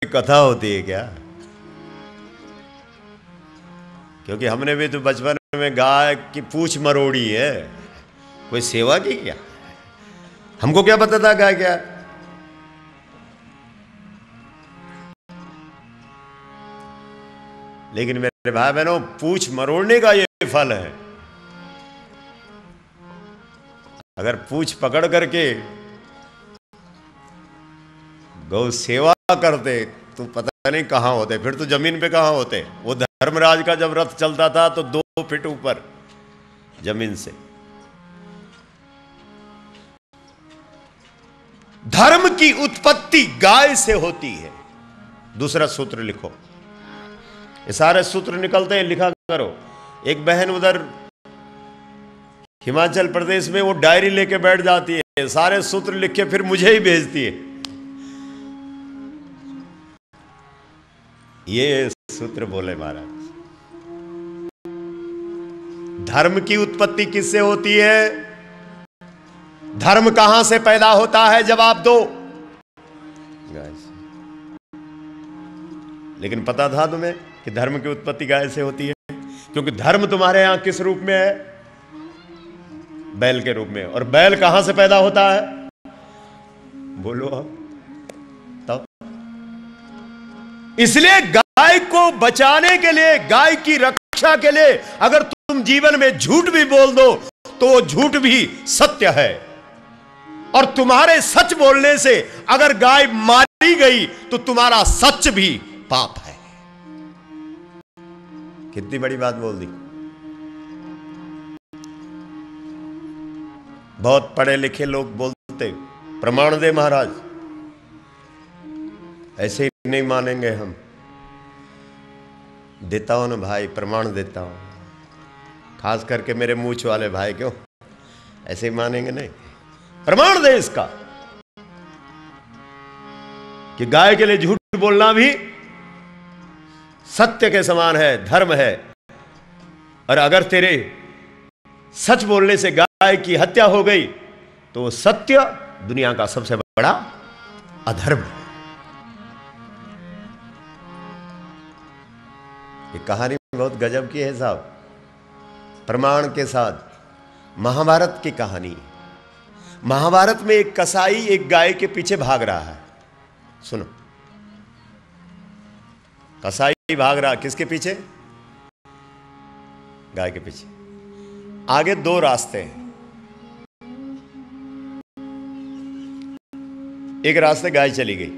कोई कथा होती है क्या? क्योंकि हमने भी तो बचपन में गाय की पूंछ मरोड़ी है, कोई सेवा की क्या? हमको क्या पता था गाय क्या? लेकिन मेरे भाई बहनों, पूंछ मरोड़ने का ये फल है। अगर पूंछ पकड़ करके गौ सेवा करते तो पता नहीं कहां होते, फिर तो जमीन पे कहां होते। वो धर्मराज का जब रथ चलता था तो 2 फीट ऊपर जमीन से। धर्म की उत्पत्ति गाय से होती है। दूसरा सूत्र लिखो, ये सारे सूत्र निकलते हैं, लिखा करो। एक बहन उधर हिमाचल प्रदेश में वो डायरी लेके बैठ जाती है, सारे सूत्र लिख के फिर मुझे ही भेजती है। ये सूत्र बोले महाराज। धर्म की उत्पत्ति किससे होती है? धर्म कहां से पैदा होता है? जवाब दो। लेकिन पता था तुम्हें कि धर्म की उत्पत्ति गाय से होती है? क्योंकि धर्म तुम्हारे यहां किस रूप में है? बैल के रूप में। और बैल कहां से पैदा होता है? बोलो तब। इसलिए गाय को बचाने के लिए, गाय की रक्षा के लिए अगर तुम जीवन में झूठ भी बोल दो तो वो झूठ भी सत्य है। और तुम्हारे सच बोलने से अगर गाय मारी गई तो तुम्हारा सच भी पाप है। कितनी बड़ी बात बोल दी। बहुत पढ़े लिखे लोग बोलते प्रमाण दे महाराज, ऐसे ही नहीं मानेंगे हम। देता हूं ना भाई, प्रमाण देता हूं। खास करके मेरे मूछ वाले भाई, क्यों ऐसे ही मानेंगे? नहीं, प्रमाण दे इसका कि गाय के लिए झूठ बोलना भी सत्य के समान है, धर्म है। और अगर तेरे सच बोलने से गाय की हत्या हो गई तो वो सत्य दुनिया का सबसे बड़ा अधर्म है। ये कहानी बहुत गजब की है साहब, प्रमाण के साथ। महाभारत की कहानी। महाभारत में एक कसाई एक गाय के पीछे भाग रहा है। सुनो, कसाई भाग रहा किसके पीछे? गाय के पीछे। आगे 2 रास्ते हैं। एक रास्ते गाय चली गई,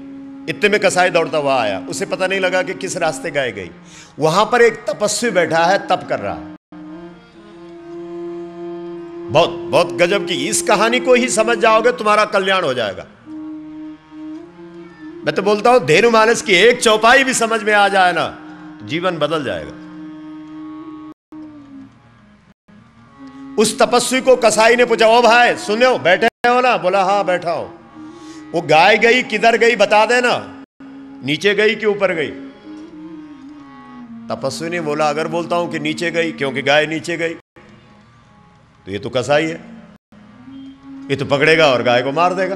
इतने में कसाई दौड़ता हुआ आया। उसे पता नहीं लगा कि किस रास्ते गाय गई। वहां पर एक तपस्वी बैठा है, तप कर रहा है। बहुत बहुत गजब की। इस कहानी को ही समझ जाओगे तुम्हारा कल्याण हो जाएगा। मैं तो बोलता हूं धेनुमानस की एक चौपाई भी समझ में आ जाए ना, जीवन बदल जाएगा। उस तपस्वी को कसाई ने पूछा, ओ भाई सुनो, बैठे हो ना? बोला हाँ बैठा हो। वो गाय गई किधर गई बता देना, नीचे गई कि ऊपर गई? तपस्वी ने बोला, अगर बोलता हूं कि नीचे गई क्योंकि गाय नीचे गई तो ये तो कसाई है, ये तो पकड़ेगा और गाय को मार देगा।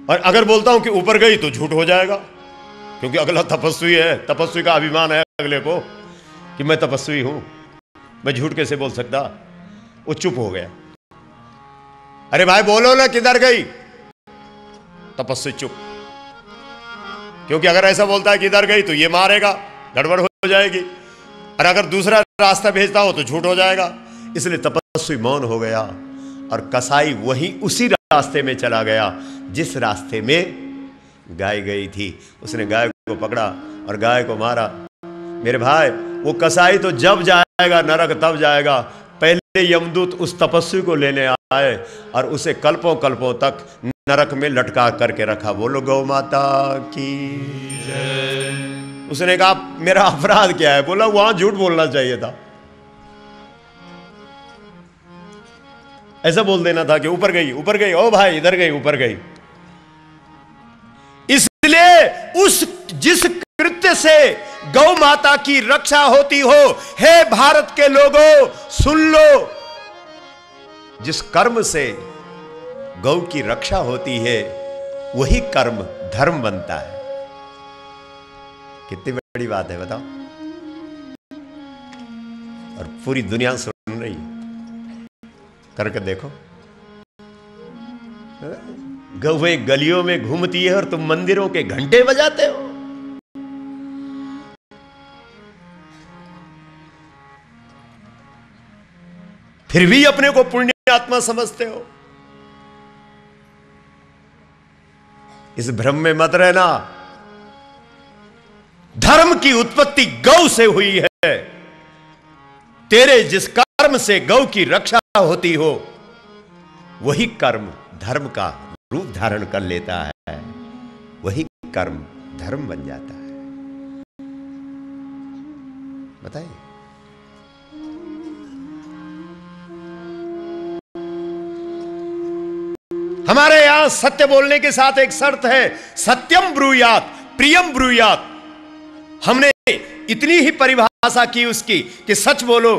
और अगर बोलता हूं कि ऊपर गई तो झूठ हो जाएगा, क्योंकि अगला तपस्वी है, तपस्वी का अभिमान है अगले को कि मैं तपस्वी हूं, मैं झूठ कैसे बोल सकता। वो चुप हो गया। अरे भाई बोलो ना किधर गई? तपस्वी चुप, क्योंकि अगर ऐसा बोलता है कि इधर गई तो ये मारेगा, गड़बड़ हो जाएगी। और अगर दूसरा रास्ता भेजता हो तो झूठ हो जाएगा। इसलिए तपस्वी मौन हो गया और कसाई वही उसी रास्ते में चला गया जिस रास्ते में गाय गई थी। उसने गाय को पकड़ा और गाय को मारा। मेरे भाई, वो कसाई तो जब जाएगा नरक तब जाएगा। पहले यमदूत उस तपस्वी को लेने आए और उसे कल्पों कल्पों तक नरक में लटका करके रखा। बोलो गौ माता की जय। उसने कहा मेरा अपराध क्या है? बोला वहां झूठ बोलना चाहिए था, ऐसा बोल देना था कि ऊपर गई, ऊपर गई। ओ भाई इधर गई, ऊपर गई। इसलिए उस जिस कृत्य से गौ माता की रक्षा होती हो, हे भारत के लोगों सुन लो, जिस कर्म से गौ की रक्षा होती है वही कर्म धर्म बनता है। कितनी बड़ी बात है बताओ। और पूरी दुनिया सुन रही है, करके देखो। गौएं गलियों में घूमती है और तुम मंदिरों के घंटे बजाते हो। फिर भी अपने को पुण्य आत्मा समझते हो। इस भ्रम में मत रहना। धर्म की उत्पत्ति गौ से हुई है। तेरे जिस कर्म से गौ की रक्षा होती हो, वही कर्म धर्म का रूप धारण कर लेता है। वही कर्म धर्म बन जाता है। बताइए। हमारे यहां सत्य बोलने के साथ एक शर्त है, सत्यम ब्रूयात प्रियम ब्रूयात। हमने इतनी ही परिभाषा की उसकी कि सच बोलो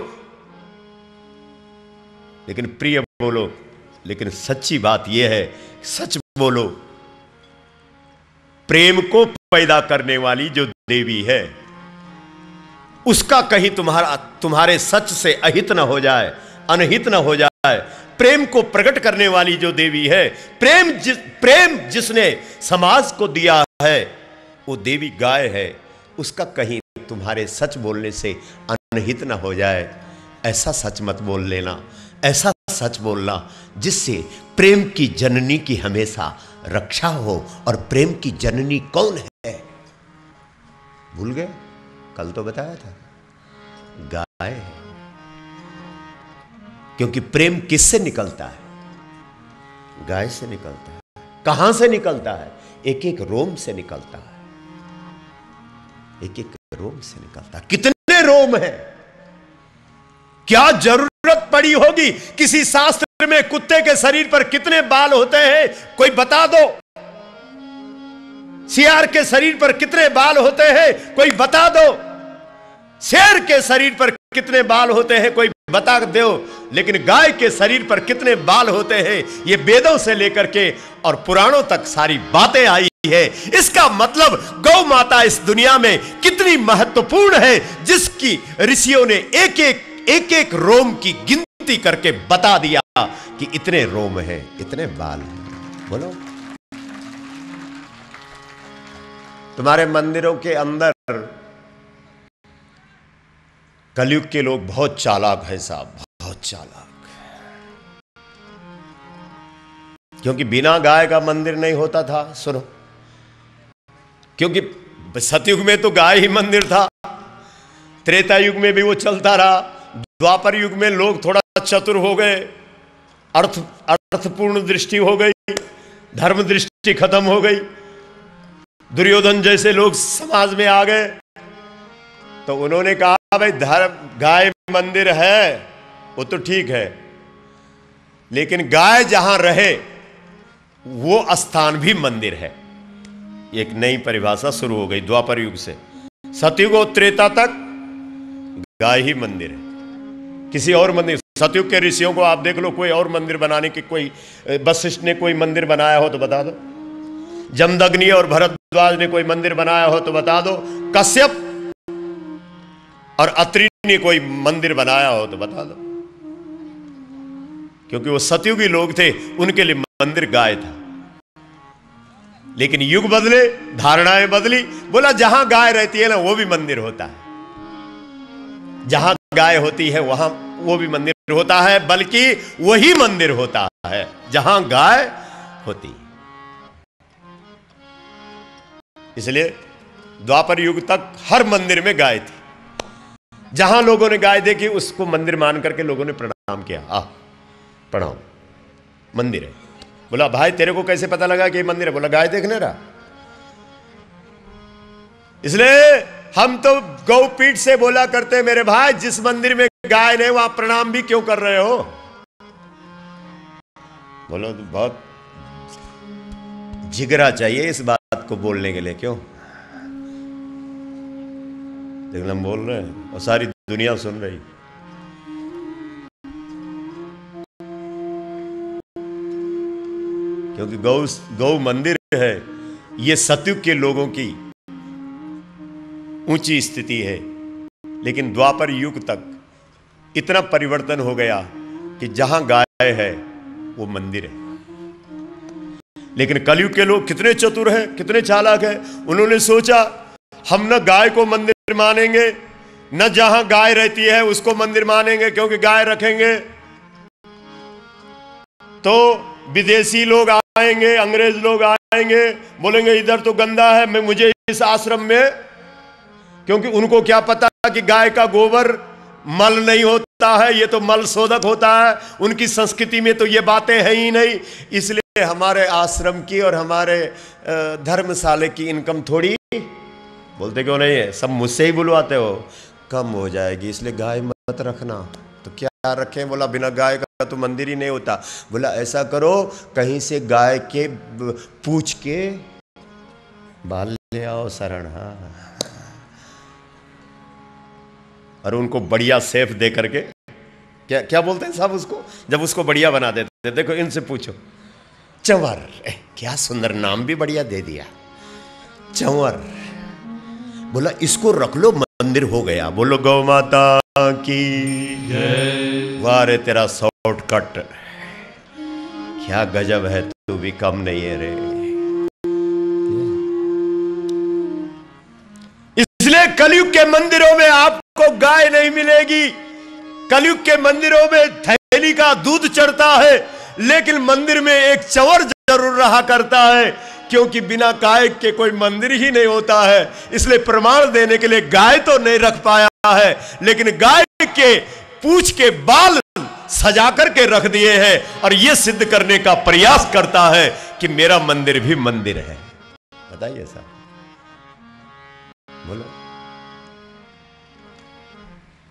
लेकिन प्रिय बोलो। लेकिन सच्ची बात यह है, सच बोलो। प्रेम को पैदा करने वाली जो देवी है, उसका कहीं तुम्हारे सच से अहित न हो जाए, अनहित न हो जाए। प्रेम को प्रकट करने वाली जो देवी है, प्रेम जिसने समाज को दिया है, वो देवी गाय है। उसका कहीं तुम्हारे सच बोलने से अनहित न हो जाए, ऐसा सच मत बोल लेना। ऐसा सच बोलना जिससे प्रेम की जननी की हमेशा रक्षा हो। और प्रेम की जननी कौन है? भूल गए? कल तो बताया था, गाय है। क्योंकि प्रेम किससे निकलता है? गाय से निकलता है। कहां से निकलता है? एक एक रोम से निकलता है। एक एक रोम से निकलता है। कितने रोम है? क्या जरूरत पड़ी होगी? किसी शास्त्र में कुत्ते के शरीर पर कितने बाल होते हैं कोई बता दो। सियार के शरीर पर कितने बाल होते हैं कोई बता दो। शेर के शरीर पर कितने बाल होते हैं कोई बता दो। लेकिन गाय के शरीर पर कितने बाल होते हैं, ये वेदों से लेकर के और पुराणों तक सारी बातें आई है। इसका मतलब गौ माता इस दुनिया में कितनी महत्वपूर्ण है, जिसकी ऋषियों ने एक एक रोम की गिनती करके बता दिया कि इतने रोम हैं, इतने बाल हैं। बोलो। तुम्हारे मंदिरों के अंदर कलयुग के लोग बहुत चालाक हैं साहब, बहुत चालाक। क्योंकि बिना गाय का मंदिर नहीं होता था। सुनो, क्योंकि सतयुग में तो गाय ही मंदिर था, त्रेता युग में भी वो चलता रहा, द्वापर युग में लोग थोड़ा चतुर हो गए, अर्थपूर्ण दृष्टि हो गई, धर्म दृष्टि खत्म हो गई, दुर्योधन जैसे लोग समाज में आ गए, तो उन्होंने कहा भाई धर्म गाय मंदिर है वो तो ठीक है, लेकिन गाय जहां रहे वो स्थान भी मंदिर है। एक नई परिभाषा शुरू हो गई द्वापर युग से। सतयुग और त्रेता तक गाय ही मंदिर है, किसी और मंदिर। सतयुग के ऋषियों को आप देख लो, कोई और मंदिर बनाने की, कोई वशिष्ठ ने कोई मंदिर बनाया हो तो बता दो, जमदग्नि और भरद्वाज ने कोई मंदिर बनाया हो तो बता दो, कश्यप और अत्रि ने कोई मंदिर बनाया हो तो बता दो। क्योंकि वो सतयुगी लोग थे, उनके लिए मंदिर गाय था। लेकिन युग बदले, धारणाएं बदली, बोला जहां गाय रहती है ना वो भी मंदिर होता है। जहां गाय होती है वहां वो भी मंदिर होता है, बल्कि वही मंदिर होता है जहां गाय होती है। इसलिए द्वापर युग तक हर मंदिर में गाय थी। जहां लोगों ने गाय देखी उसको मंदिर मान करके लोगों ने प्रणाम किया। प्रणाम, मंदिर है। बोला भाई तेरे को कैसे पता लगा कि ये मंदिर है? बोला गाय देखने रहा। इसलिए हम तो गौपीठ से बोला करते मेरे भाई, जिस मंदिर में गाय नहीं वहां प्रणाम भी क्यों कर रहे हो? बोलो बहुत जिगरा चाहिए इस बात को बोलने के लिए। क्यों? लेकिन हम बोल रहे हैं और सारी दुनिया सुन रही। क्योंकि गौ मंदिर है, ये सतयुग के लोगों की ऊंची स्थिति है, लेकिन द्वापर युग तक इतना परिवर्तन हो गया कि जहां गाय है वो मंदिर है। लेकिन कलयुग के लोग कितने चतुर हैं, कितने चालाक हैं। उन्होंने सोचा हम न गाय को मंदिर मानेंगे, न जहां गाय रहती है उसको मंदिर मानेंगे, क्योंकि गाय रखेंगे तो विदेशी लोग आएंगे, अंग्रेज लोग आएंगे, बोलेंगे इधर तो गंदा है, मैं मुझे इस आश्रम में, क्योंकि उनको क्या पता कि गाय का गोबर मल नहीं होता है, ये तो मल शोधक होता है। उनकी संस्कृति में तो ये बातें हैं ही नहीं। इसलिए हमारे आश्रम की और हमारे धर्मशाला की इनकम थोड़ी, बोलते क्यों नहीं है, सब मुझसे ही बुलवाते हो, कम हो जाएगी, इसलिए गाय मत रखना। तो क्या रखें? बोला बिना गाय का तो मंदिर ही नहीं होता। बोला ऐसा करो, कहीं से गाय के पूछ के बाल ले आओ शरण। हाँ, और उनको बढ़िया सेफ दे करके, क्या क्या बोलते हैं साहब उसको, जब उसको बढ़िया बना देते, देखो इनसे पूछो, चंवर, क्या सुंदर नाम भी बढ़िया दे दिया, चंवर। बोला इसको रख लो, मंदिर हो गया। बोलो गौ माता की जय। वाह रे तेरा शॉर्टकट, क्या गजब है, तू भी कम नहीं है रे। इसलिए कलयुग के मंदिरों में आपको गाय नहीं मिलेगी। कलयुग के मंदिरों में थैली का दूध चढ़ता है, लेकिन मंदिर में एक चंवर जरूर रहा करता है, क्योंकि बिना गाय के कोई मंदिर ही नहीं होता है। इसलिए प्रमाण देने के लिए गाय तो नहीं रख पाया है, लेकिन गाय के पूंछ के बाल सजा करके रख दिए हैं, और यह सिद्ध करने का प्रयास करता है कि मेरा मंदिर भी मंदिर है। बताइए साहब, बोलो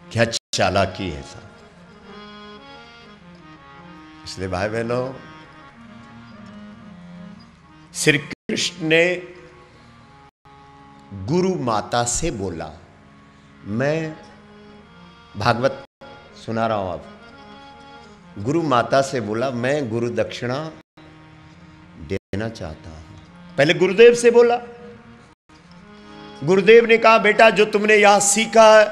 क्या चालाकी है साहब। इसलिए भाई बहनों, श्री कृष्ण ने गुरु माता से बोला, मैं भागवत सुना रहा हूं आप, गुरु माता से बोला मैं गुरु दक्षिणा देना चाहता हूं। पहले गुरुदेव से बोला। गुरुदेव ने कहा बेटा जो तुमने यहां सीखा है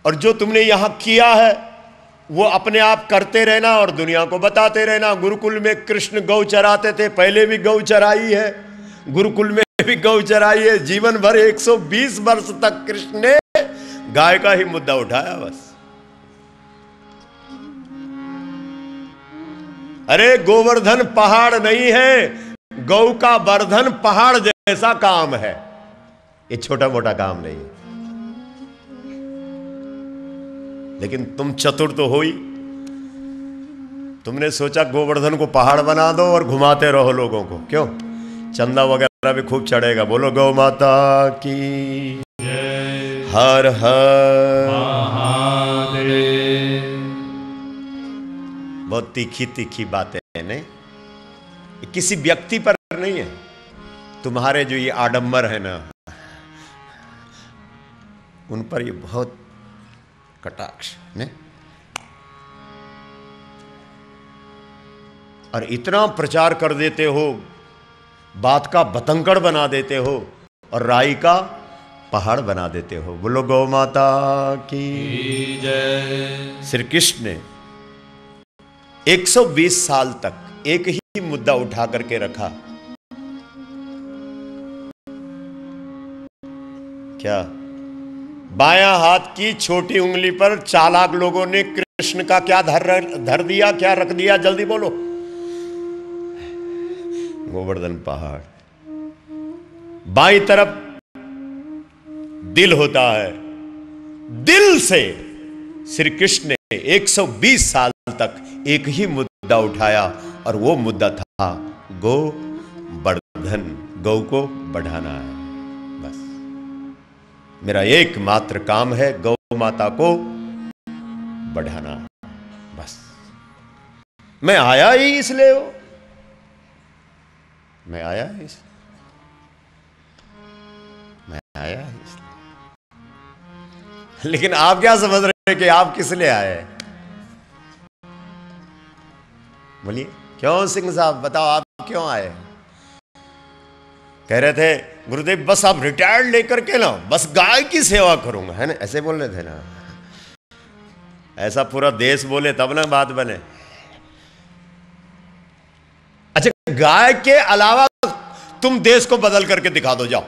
और जो तुमने यहां किया है वो अपने आप करते रहना और दुनिया को बताते रहना। गुरुकुल में कृष्ण गौ चराते थे, पहले भी गौ चराई है, गुरुकुल में भी गौ चराई है। जीवन भर 120 वर्ष तक कृष्ण ने गाय का ही मुद्दा उठाया बस। अरे गोवर्धन पहाड़ नहीं है, गौ का वर्धन पहाड़ जैसा काम है, ये छोटा मोटा काम नहीं है। लेकिन तुम चतुर तो हो ही, तुमने सोचा गोवर्धन को पहाड़ बना दो और घुमाते रहो लोगों को। क्यों? चंदा वगैरह भी खूब चढ़ेगा। बोलो गौ माता की जय। हर हर महादेव। बहुत तीखी तीखी बातें हैं, नहीं? किसी व्यक्ति पर नहीं है। तुम्हारे जो ये आडंबर है ना, उन पर ये बहुत कटाक्ष ने, और इतना प्रचार कर देते हो, बात का बतंगड़ बना देते हो और राई का पहाड़ बना देते हो। बोलो गौ माता की जय। श्री कृष्ण ने 120 साल तक एक ही मुद्दा उठा करके रखा। क्या? बायां हाथ की छोटी उंगली पर चालाक लोगों ने कृष्ण का क्या धर दिया, क्या रख दिया? जल्दी बोलो। गोवर्धन पहाड़। बाईं तरफ दिल होता है, दिल से श्री कृष्ण ने 120 साल तक एक ही मुद्दा उठाया, और वो मुद्दा था गो वर्धन, गौ को बढ़ाना है। बस मेरा एकमात्र काम है गौ माता को बढ़ाना। बस मैं आया ही इसलिए हो, मैं आया ही इसलिए, मैं आया ही इसलिए। लेकिन आप क्या समझ रहे हैं कि आप किस लिए आए? बोलिए, क्यों सिंह साहब बताओ, आप क्यों आए? कह रहे थे गुरुदेव बस आप रिटायर्ड लेकर के ना बस गाय की सेवा करूंगा, है ना, ऐसे बोल रहे थे ना। ऐसा पूरा देश बोले तब ना बात बने। अच्छा, गाय के अलावा तुम देश को बदल करके दिखा दो, जाओ।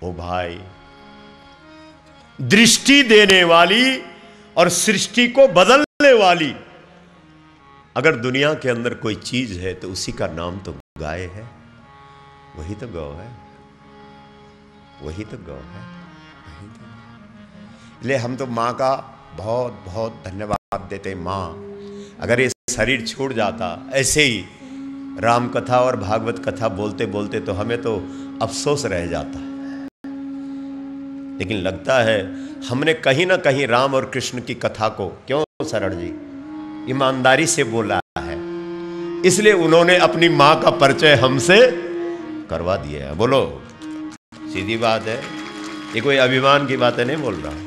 ओ भाई, दृष्टि देने वाली और सृष्टि को बदलने वाली अगर दुनिया के अंदर कोई चीज है तो उसी का नाम तो गाय है। वही तो गौ है, वही तो गौ है, वही तो। इसलिए हम तो मां का बहुत बहुत धन्यवाद देते। मां, अगर ये शरीर छूट जाता ऐसे ही राम कथा और भागवत कथा बोलते बोलते तो हमें तो अफसोस रह जाता है। लेकिन लगता है हमने कहीं ना कहीं राम और कृष्ण की कथा को, क्यों शरण जी, ईमानदारी से बोला है, इसलिए उन्होंने अपनी मां का परिचय हमसे करवा दिया है। बोलो, सीधी बात है, ये कोई अभिमान की बातें नहीं बोल रहा।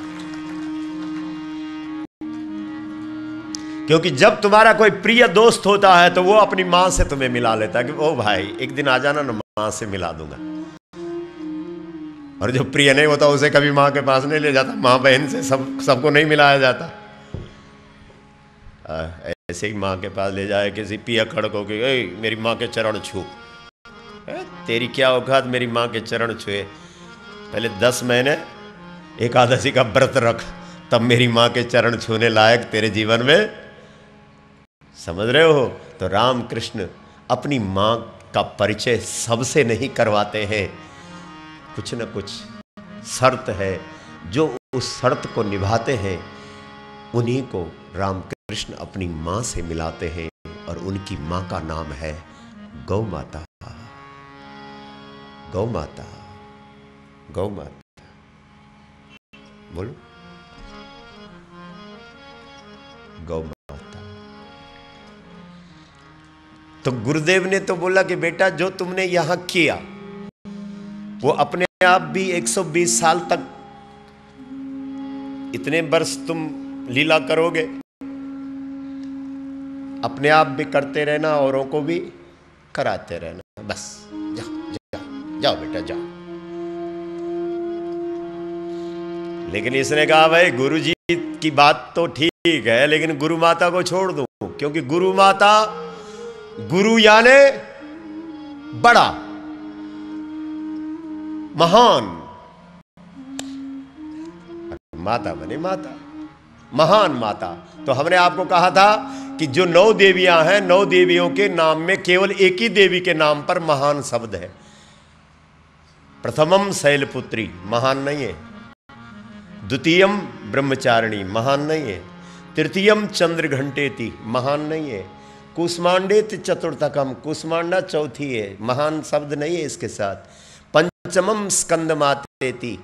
क्योंकि जब तुम्हारा कोई प्रिय दोस्त होता है तो वो अपनी मां से तुम्हें मिला लेता है कि ओ भाई एक दिन आ जाना ना, मां से मिला दूंगा। और जो प्रिय नहीं होता उसे कभी मां के पास नहीं ले जाता। मां बहन से सबको नहीं मिलाया जाता। ऐसे ही मां के पास ले जाए किसी पियक्कड़ को कि मेरी मां के चरण छू, तेरी क्या औकात मेरी मां के चरण छुए। पहले 10 महीने एकादशी का व्रत रख, तब मेरी मां के चरण छूने लायक तेरे जीवन में, समझ रहे हो। तो राम कृष्ण अपनी मां का परिचय सबसे नहीं करवाते हैं। कुछ न कुछ शर्त है, जो उस शर्त को निभाते हैं उन्हीं को राम कृष्ण अपनी मां से मिलाते हैं। और उनकी मां का नाम है गौ माता। गौ माता, गौ माता, बोलो, गौ माता। तो गुरुदेव ने तो बोला कि बेटा जो तुमने यहां किया वो अपने आप भी 120 साल तक, इतने वर्ष तुम लीला करोगे, अपने आप भी करते रहना, औरों को भी कराते रहना। बस जाओ जाओ जाओ बेटा जाओ। लेकिन इसने कहा भाई गुरु जी की बात तो ठीक है, लेकिन गुरु माता को छोड़ दूं, क्योंकि गुरु माता, गुरु यानी बड़ा, महान, माता बने माता, महान माता। तो हमने आपको कहा था कि जो 9 देवियां हैं, 9 देवियों के नाम में केवल एक ही देवी के नाम पर महान शब्द है। प्रथमम शैलपुत्री, महान नहीं है। द्वितीयम ब्रह्मचारिणी, महान नहीं है। तृतीयम चंद्रघंटेति, महान नहीं है। कुष्मांडेति चतुर्थकम, कुष्मांडा चौथी है, महान शब्द नहीं है इसके साथ। पंचमम स्कंद मातेति,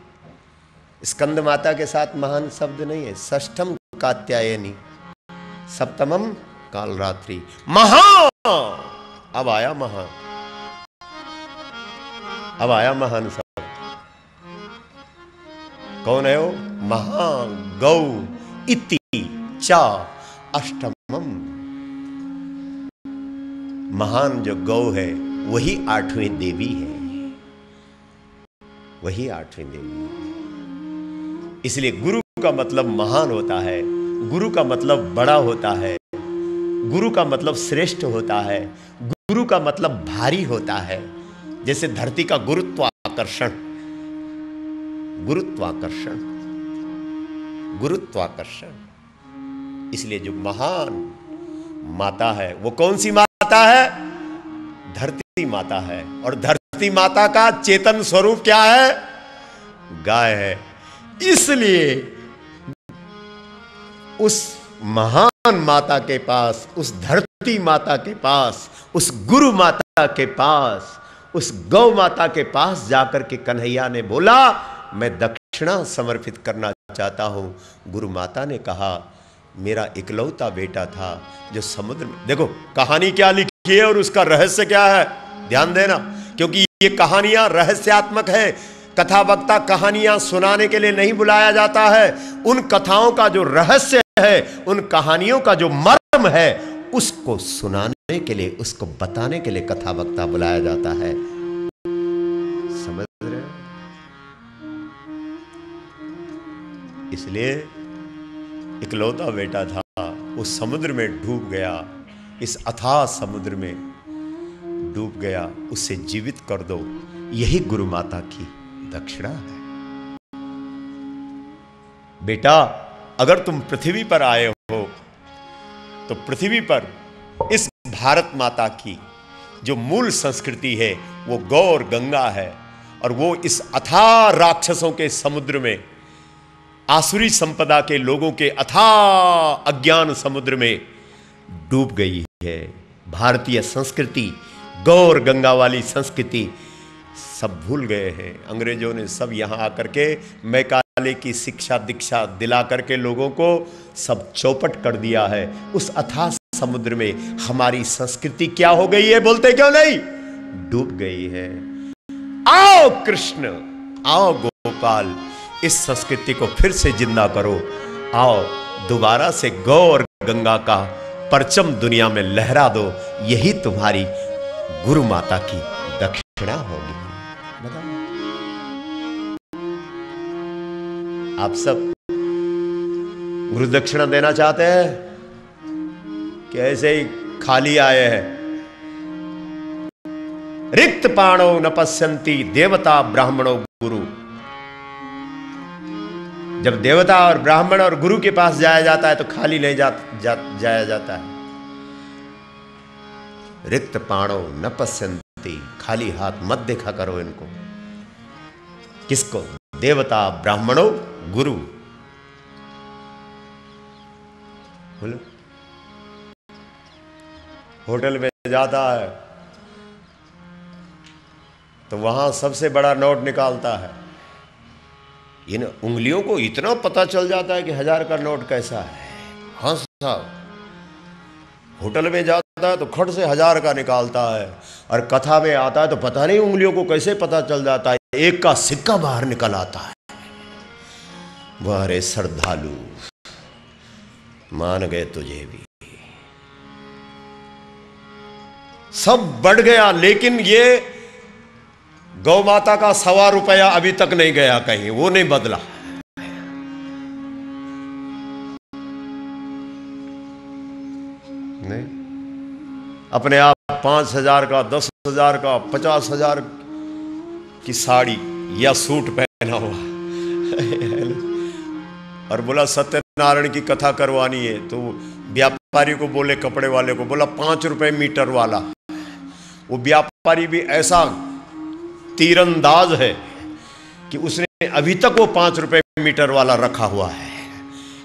स्कंद माता के साथ महान शब्द नहीं है। षष्ठम कात्यायनी, सप्तमम कालरात्रि, महान। अब आया महान, अब आया महान शब्द। कौन है वो? महान गौ इति चा अष्टमम। महान जो गौ है वही 8वीं देवी है, वही 8वीं देवी है। इसलिए गुरु का मतलब महान होता है, गुरु का मतलब बड़ा होता है, गुरु का मतलब श्रेष्ठ होता है, गुरु का मतलब भारी होता है। जैसे धरती का गुरुत्वाकर्षण, गुरुत्वाकर्षण, गुरुत्वाकर्षण। इसलिए जो महान माता है वो कौन सी माता है? धरती माता है। और धरती माता का चेतन स्वरूप क्या है? गाय है। इसलिए उस महान माता के पास, उस धरती माता के पास, उस गुरु माता के पास, उस गौ माता के पास जाकर के कन्हैया ने बोला मैं दक्षिणा समर्पित करना चाहता हूं। गुरु माता ने कहा मेरा इकलौता बेटा था जो समुद्र में, देखो कहानी क्या लिखी है और उसका रहस्य क्या है, ध्यान देना, क्योंकि ये कहानियां रहस्यात्मक है। कथा वक्ता कहानियां सुनाने के लिए नहीं बुलाया जाता है। उन कथाओं का जो रहस्य है, उन कहानियों का जो मर्म है, उसको सुनाने के लिए, उसको बताने के लिए कथा वक्ता बुलाया जाता है। समझ रहे हो? इसलिए इकलौता बेटा था, उस समुद्र में डूब गया, इस अथाह समुद्र में डूब गया, उसे जीवित कर दो। यही गुरु माता की दक्षिणा है। बेटा, अगर तुम पृथ्वी पर आए हो तो पृथ्वी पर इस भारत माता की जो मूल संस्कृति है वो गौ और गंगा है, और वो इस अथाह राक्षसों के समुद्र में, आसुरी संपदा के लोगों के अथाह अज्ञान समुद्र में डूब गई है। भारतीय संस्कृति, गौ और गंगा वाली संस्कृति सब भूल गए हैं। अंग्रेजों ने सब यहाँ आकर के मैकाले की शिक्षा दीक्षा दिला करके लोगों को सब चौपट कर दिया है। उस अथाह समुद्र में हमारी संस्कृति क्या हो गई है, बोलते क्यों नहीं? डूब गई है। आओ कृष्ण, आओ गोपाल, इस संस्कृति को फिर से जिंदा करो। आओ दोबारा से गौ और गंगा का परचम दुनिया में लहरा दो। यही तुम्हारी गुरु माता की दक्षिणा होगी। बताओ, आप सब गुरु दक्षिणा देना चाहते हैं कि ऐसे ही खाली आए हैं? रिक्त पाणो न पश्यन्ति देवता ब्राह्मणो गुरु। जब देवता और ब्राह्मण और गुरु के पास जाया जाता है तो खाली नहीं जाया जाता है। रिक्त पाणो न पश्यन्ति, खाली हाथ मत देखा करो इनको। किसको? देवता ब्राह्मणों गुरु। बोलो, होटल में जाता है तो वहां सबसे बड़ा नोट निकालता है। इन उंगलियों को इतना पता चल जाता है कि 1000 का नोट कैसा है। हाँ साहब, होटल में जाता है तो खट से 1000 का निकालता है, और कथा में आता है तो पता नहीं उंगलियों को कैसे पता चल जाता है, 1 का सिक्का बाहर निकल आता है। वाह रे श्रद्धालु, मान गए तुझे भी। सब बढ़ गया, लेकिन ये गौ माता का 1.25 रुपया अभी तक नहीं गया कहीं, वो नहीं बदला। नहीं, अपने आप 5000 का, 10,000 का, 50,000 की साड़ी या सूट पहना हुआ और बोला सत्यनारायण की कथा करवानी है, तो व्यापारी को बोले, कपड़े वाले को बोला 5 रुपए मीटर वाला। वो व्यापारी भी ऐसा तीरंदाज है कि उसने अभी तक वो 5 रुपए मीटर वाला रखा हुआ है,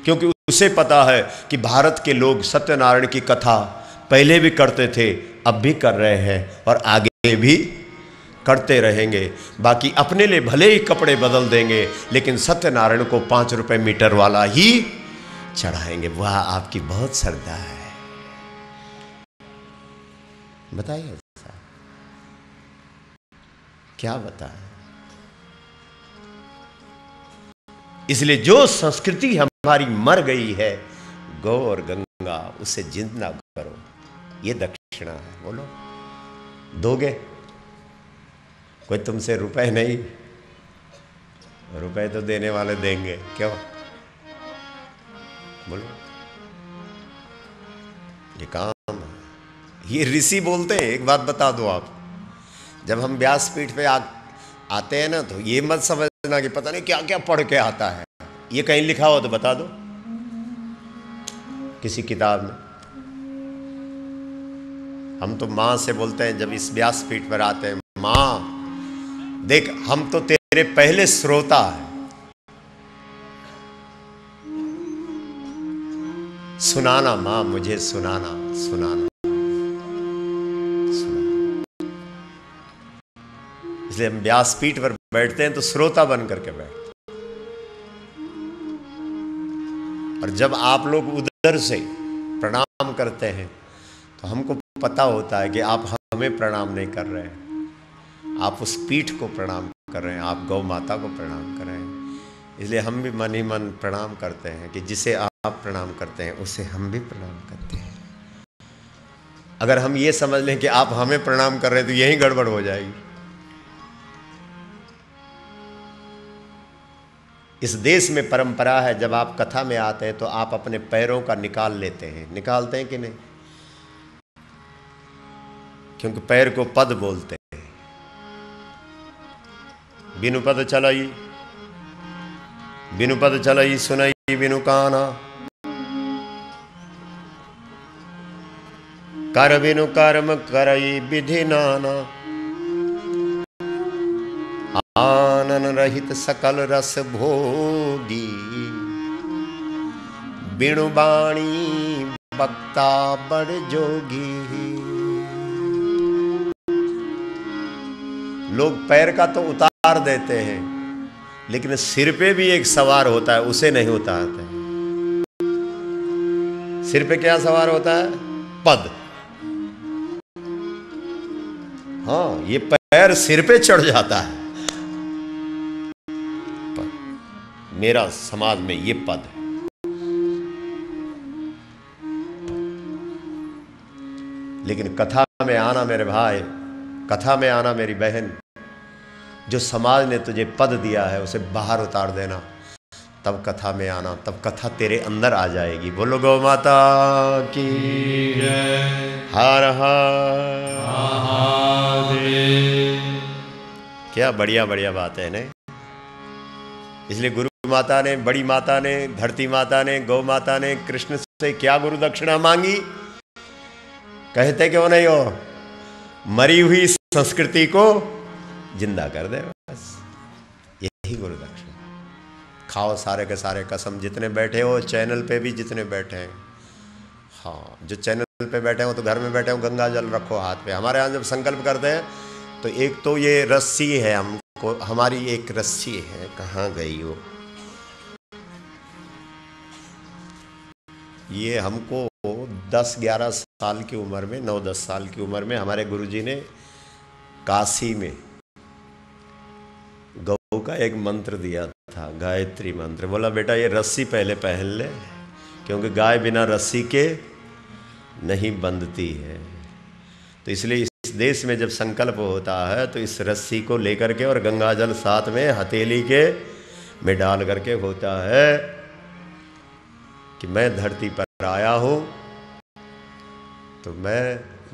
क्योंकि उसे पता है कि भारत के लोग सत्यनारायण की कथा पहले भी करते थे, अब भी कर रहे हैं और आगे भी करते रहेंगे। बाकी अपने लिए भले ही कपड़े बदल देंगे, लेकिन सत्यनारायण को 5 रुपए मीटर वाला ही चढ़ाएंगे। वाह, आपकी बहुत श्रद्धा है। बताइए क्या बताएं? इसलिए जो संस्कृति हमारी मर गई है, गौ और गंगा, उसे जिंदा करो। ये दक्षिणा है। बोलो, दोगे? कोई तुमसे रुपए नहीं, रुपए तो देने वाले देंगे। क्यों? बोलो, ये काम है। ये ऋषि बोलते हैं। एक बात बता दो आप, जब हम व्यासपीठ पे आते हैं ना, तो ये मत समझना कि पता नहीं क्या क्या पढ़ के आता है। ये कहीं लिखा हो तो बता दो, किसी किताब में। हम तो माँ से बोलते हैं जब इस व्यासपीठ पर आते हैं, माँ देख, हम तो तेरे पहले श्रोता हैं, सुनाना माँ, मुझे सुनाना, सुनाना, सुनाना। इसलिए हम व्यासपीठ पर बैठते हैं तो श्रोता बन करके बैठते हैं। और जब आप लोग उधर से प्रणाम करते हैं तो हमको पता होता है कि आप हमें प्रणाम नहीं कर रहे हैं, आप उस पीठ को प्रणाम कर रहे हैं, आप गौ माता को प्रणाम कर रहे हैं। इसलिए हम भी मन ही मन प्रणाम करते हैं कि जिसे आप प्रणाम करते हैं उसे हम भी प्रणाम करते हैं। अगर हम ये समझ लें कि आप हमें प्रणाम कर रहे हैं तो यही गड़बड़ हो जाएगी। इस देश में परंपरा है, जब आप कथा में आते हैं तो आप अपने पैरों का निकाल लेते हैं। निकालते हैं कि नहीं? क्योंकि पैर को पद बोलते हैं। बिनु पद चलई, बिनु पद चलई सुनई बिनु काना, कर बिनु कर्म करई विधि नाना, आनन रहित सकल रस भोगी, बिनु बाणी बक्ता बड़ जोगी। लोग पैर का तो उतार देते हैं, लेकिन सिर पे भी एक सवार होता है, उसे नहीं उतारते। सिर पे क्या सवार होता है? पद। हाँ, ये पैर सिर पे चढ़ जाता है। मेरा समाज में ये पद है। लेकिन कथा में आना मेरे भाई, कथा में आना मेरी बहन, जो समाज ने तुझे पद दिया है उसे बाहर उतार देना, तब कथा में आना, तब कथा तेरे अंदर आ जाएगी। बोलो गौ माता की हर हर महादेव। क्या बढ़िया बढ़िया बात है ना। इसलिए गुरु माता ने, बड़ी माता ने, धरती माता ने, गौ माता ने कृष्ण से क्या गुरु दक्षिणा मांगी? कहते क्यों नहीं हो? मरी हुई संस्कृति को जिंदा कर दे, बस यही गुरु दक्षिणा। खाओ सारे के सारे कसम, जितने बैठे हो चैनल पे भी, जितने बैठे हैं, हाँ जो चैनल पे बैठे हो तो घर में बैठे हो, गंगा जल रखो हाथ पे। हमारे यहाँ जब संकल्प करते हैं तो एक तो ये रस्सी है, हमको हमारी एक रस्सी है, कहाँ गई वो? ये हमको 10-11 साल की उम्र में, 9-10 साल की उम्र में हमारे गुरुजी ने काशी में गौ का एक मंत्र दिया था, गायत्री मंत्र। बोला बेटा ये रस्सी पहले पहन ले, क्योंकि गाय बिना रस्सी के नहीं बंधती है। तो इसलिए इस देश में जब संकल्प होता है तो इस रस्सी को लेकर के और गंगा जल साथ में हथेली के में डाल करके होता है कि मैं धरती पर आया हूँ तो मैं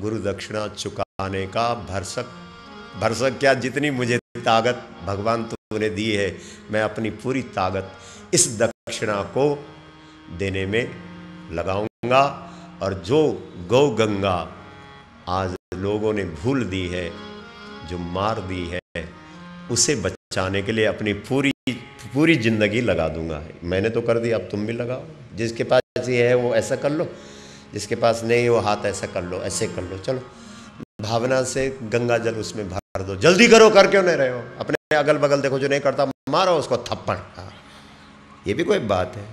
गुरु दक्षिणा चुकाने का भरसक क्या, जितनी मुझे ताकत भगवान तूने दी है, मैं अपनी पूरी ताकत इस दक्षिणा को देने में लगाऊंगा। और जो गौ गंगा आज लोगों ने भूल दी है, जो मार दी है, उसे बचाने के लिए अपनी पूरी जिंदगी लगा दूंगा। मैंने तो कर दी, अब तुम भी लगाओ। जिसके पास ये है वो ऐसा कर लो, जिसके पास नहीं है वो हाथ ऐसा कर लो, ऐसे कर लो। चलो भावना से गंगा जल उसमें भर दो। जल्दी करो, कर क्यों नहीं रहे हो? अपने अगल बगल देखो, जो नहीं करता मारो उसको थप्पड़। ये भी कोई बात है?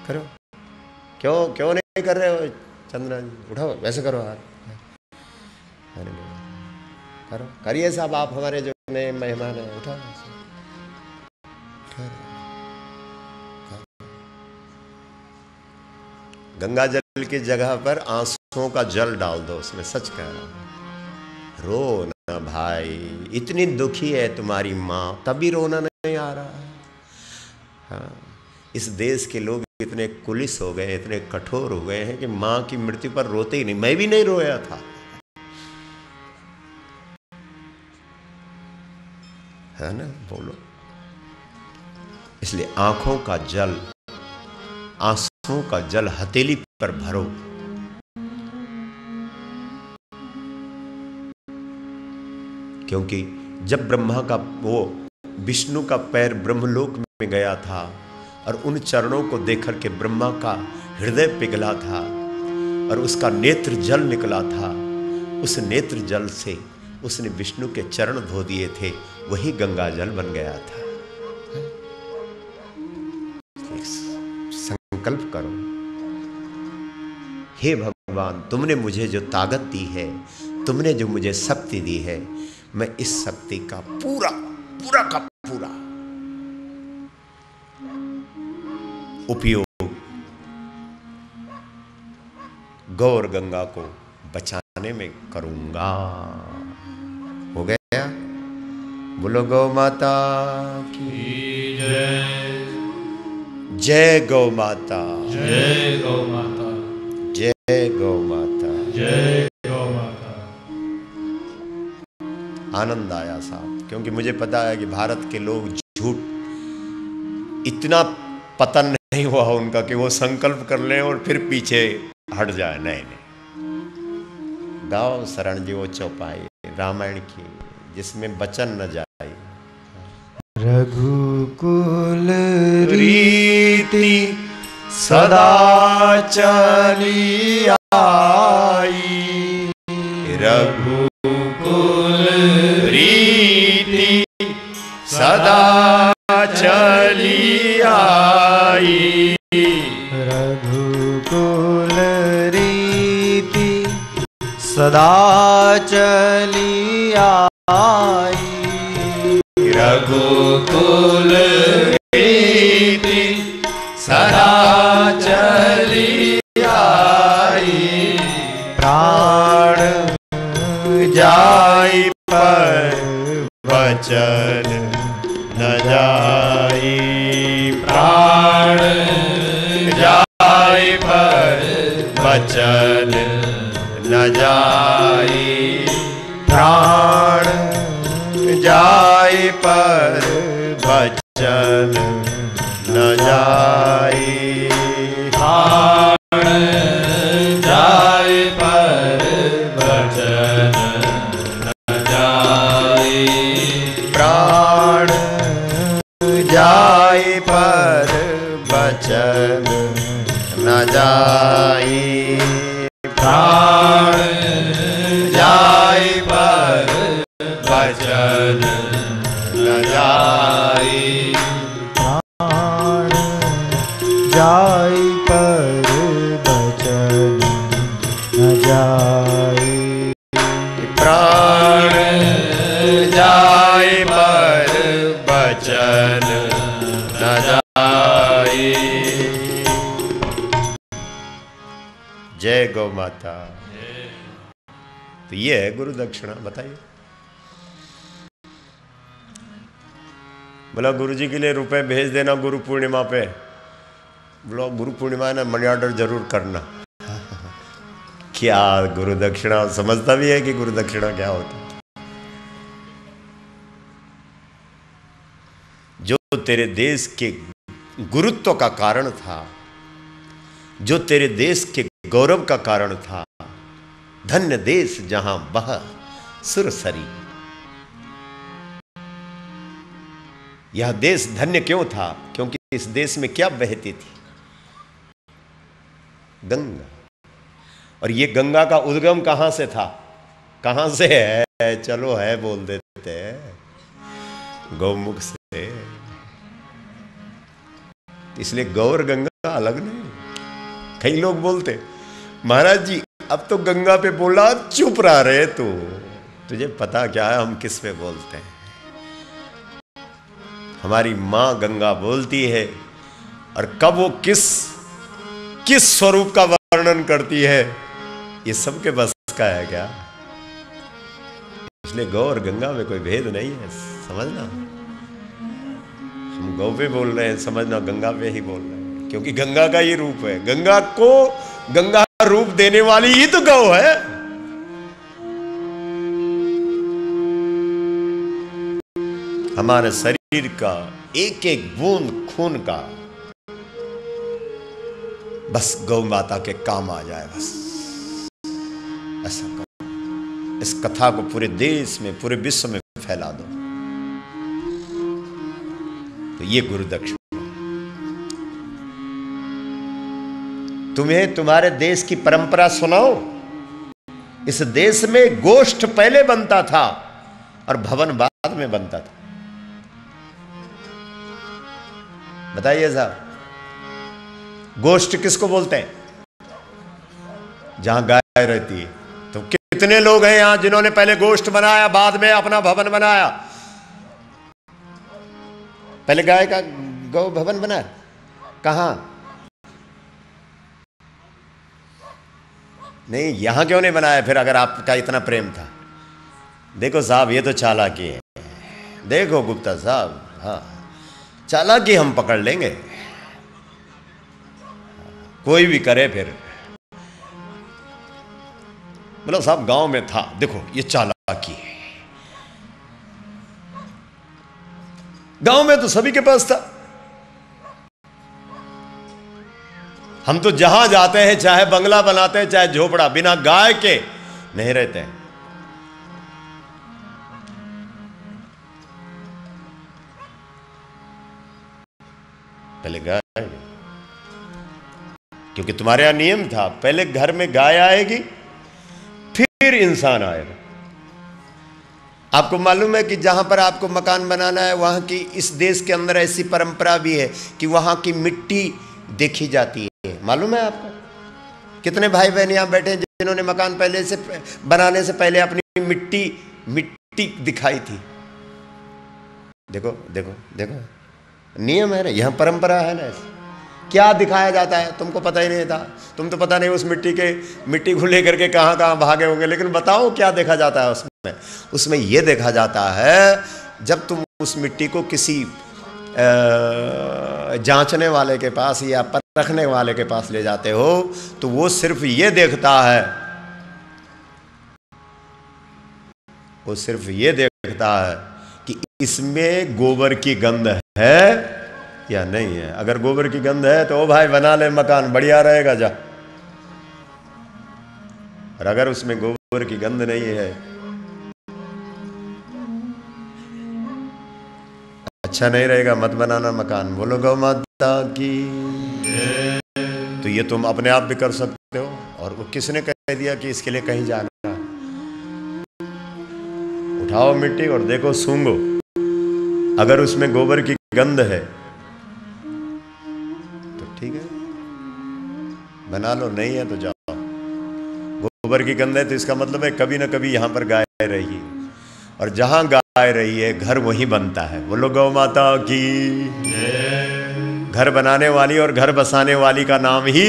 करो। क्यों नहीं कर रहे हो? चंद्रन उठाओ, वैसे करो हाथ। अरे करो, करिए साहब, आप हमारे जो नए मेहमान हैं, उठाओ। गंगा जल की जगह पर आंसुओं का जल डाल दो उसमें। सच कह रहा हूं। रो ना भाई, इतनी दुखी है तुम्हारी माँ, तभी रोना नहीं आ रहा है। हाँ, इस देश के लोग इतने कुलिस हो गए, इतने कठोर हो गए हैं कि माँ की मृत्यु पर रोते ही नहीं। मैं भी नहीं रोया था, है ना? बोलो। इसलिए आंखों का जल, आंसुओं का जल हथेली पर भरो। क्योंकि जब ब्रह्मा का वो विष्णु का पैर ब्रह्मलोक में गया था और उन चरणों को देखकर के ब्रह्मा का हृदय पिघला था और उसका नेत्र जल निकला था, उस नेत्र जल से उसने विष्णु के चरण धो दिए थे, वही गंगा जल बन गया था। संकल्प करो, हे भगवान तुमने मुझे जो ताकत दी है, तुमने जो मुझे शक्ति दी है, मैं इस शक्ति का पूरा का पूरा उपयोग गौर गंगा को बचाने में करूंगा। हो गया। बोलो गौ माता की जय। जय गौ माता, जय गौ माता, जय गौ माता, जय गौ माता। आनंद आया साहब, क्योंकि मुझे पता है कि भारत के लोग झूठ, इतना पतन नहीं हुआ उनका कि वो संकल्प कर लें और फिर पीछे हट जाए। नहीं नहीं, गाओ शरण जीवो चौपाई रामायण की, जिसमें वचन न जाए। रघुकुल रीति सदा चली आई, रघुकुल रीति सदा चली आई, रघुकुल रीति सदा चली आई, रघुकुल रीति सदा चली आई, प्राण जाई पर वचन न जाई, प्राण जाई पर वचन न जाई, प्राण जाई पर वचन न जाई, प्राण जाए पर वचन न जाए, प्राण जाई पर वचन न जाई, प्राण जाई पर वचन न जाई, प्राण जाई पर वचन न जाई, प्राण जाई पर वचन न जाई। जय गौ माता। तो ये है गुरु दक्षिणा। बताइए, बोला गुरु जी के लिए रुपए भेज देना गुरु पूर्णिमा पे। बोला गुरु पूर्णिमा है ना, मनी ऑर्डर जरूर करना। क्या गुरु दक्षिणा समझता भी है कि गुरु दक्षिणा क्या होता है? जो तेरे देश के गुरुत्व का कारण था, जो तेरे देश के गौरव का कारण था, धन्य देश जहां बह सुरसरी। यह देश धन्य क्यों था? क्योंकि इस देश में क्या बहती थी? गंगा। और ये गंगा का उद्गम कहां से था? कहां से है? चलो है बोल देते हैं, गौमुख से। इसलिए गौर गंगा अलग नहीं। कई लोग बोलते महाराज जी अब तो गंगा पे बोला, चुप रहा रहे तू। तुझे पता क्या है हम किस पे बोलते हैं? हमारी मां गंगा बोलती है, और कब वो किस स्वरूप का वर्णन करती है, ये सबके बस का है क्या? इसलिए गौ और गंगा में कोई भेद नहीं है, समझना। हम गौ पे बोल रहे हैं, समझना गंगा पे ही बोल रहे हैं, क्योंकि गंगा का ही रूप है। गंगा को गंगा रूप देने वाली ही तो गौ है। हमारे शरीर का एक एक बूंद खून का बस गौ माता के काम आ जाए, बस ऐसा करो। इस कथा को पूरे देश में, पूरे विश्व में फैला दो। तो ये गुरु दक्षिणा। तुम्हें तुम्हारे देश की परंपरा सुनाओ। इस देश में गोष्ठ पहले बनता था और भवन बाद में बनता था। बताइए साहब, गोष्ठ किसको बोलते हैं? जहां गाय रहती है। तो कितने लोग हैं यहां जिन्होंने पहले गोष्ठ बनाया, बाद में अपना भवन बनाया? पहले गाय का गौ भवन बनाया कहां? नहीं, यहाँ क्यों नहीं बनाया फिर अगर आपका इतना प्रेम था? देखो साहब, ये तो चालाकी है। देखो गुप्ता साहब, हाँ, चालाकी हम पकड़ लेंगे, कोई भी करे फिर। मतलब साहब गांव में था, देखो ये चालाकी है। गांव में तो सभी के पास था। हम तो जहां जाते हैं, चाहे बंगला बनाते हैं चाहे झोपड़ा, बिना गाय के नहीं रहते हैं। पहले गाय, क्योंकि तुम्हारे यहां नियम था, पहले घर में गाय आएगी फिर इंसान आएगा। आपको मालूम है कि जहां पर आपको मकान बनाना है, वहां की, इस देश के अंदर ऐसी परंपरा भी है कि वहां की मिट्टी देखी जाती है। मालूम है आपको? कितने भाई बहन यहां बैठे हैं जिन्होंने मकान पहले से बनाने से पहले अपनी मिट्टी दिखाई थी? देखो देखो देखो, नियम है ना, यहां परंपरा है ना। क्या दिखाया जाता है तुमको पता ही नहीं था। तुम तो पता नहीं उस मिट्टी को लेकर के कहां कहां भागे होंगे। लेकिन बताओ क्या देखा जाता है उसमें? उसमें यह देखा जाता है, जब तुम उस मिट्टी को किसी जांचने वाले के पास या परखने वाले के पास ले जाते हो, तो वो सिर्फ ये देखता है, वो सिर्फ ये देखता है कि इसमें गोबर की गंध है या नहीं है। अगर गोबर की गंध है तो ओ भाई बना ले मकान, बढ़िया रहेगा जा। और अगर उसमें गोबर की गंध नहीं है, अच्छा नहीं रहेगा, मत बनाना मकान। बोलो गौ माता की। तो ये तुम अपने आप भी कर सकते हो। और वो किसने कह दिया कि इसके लिए कहीं जाना है? उठाओ मिट्टी और देखो, सूंघो, अगर उसमें गोबर की गंध है तो ठीक है, बना लो, नहीं है तो जाओ। गोबर की गंध है तो इसका मतलब है कभी ना कभी यहां पर गाय रही, और जहां गाय रही है घर वहीं बनता है। बोलो गौ माता की। घर बनाने वाली और घर बसाने वाली का नाम ही,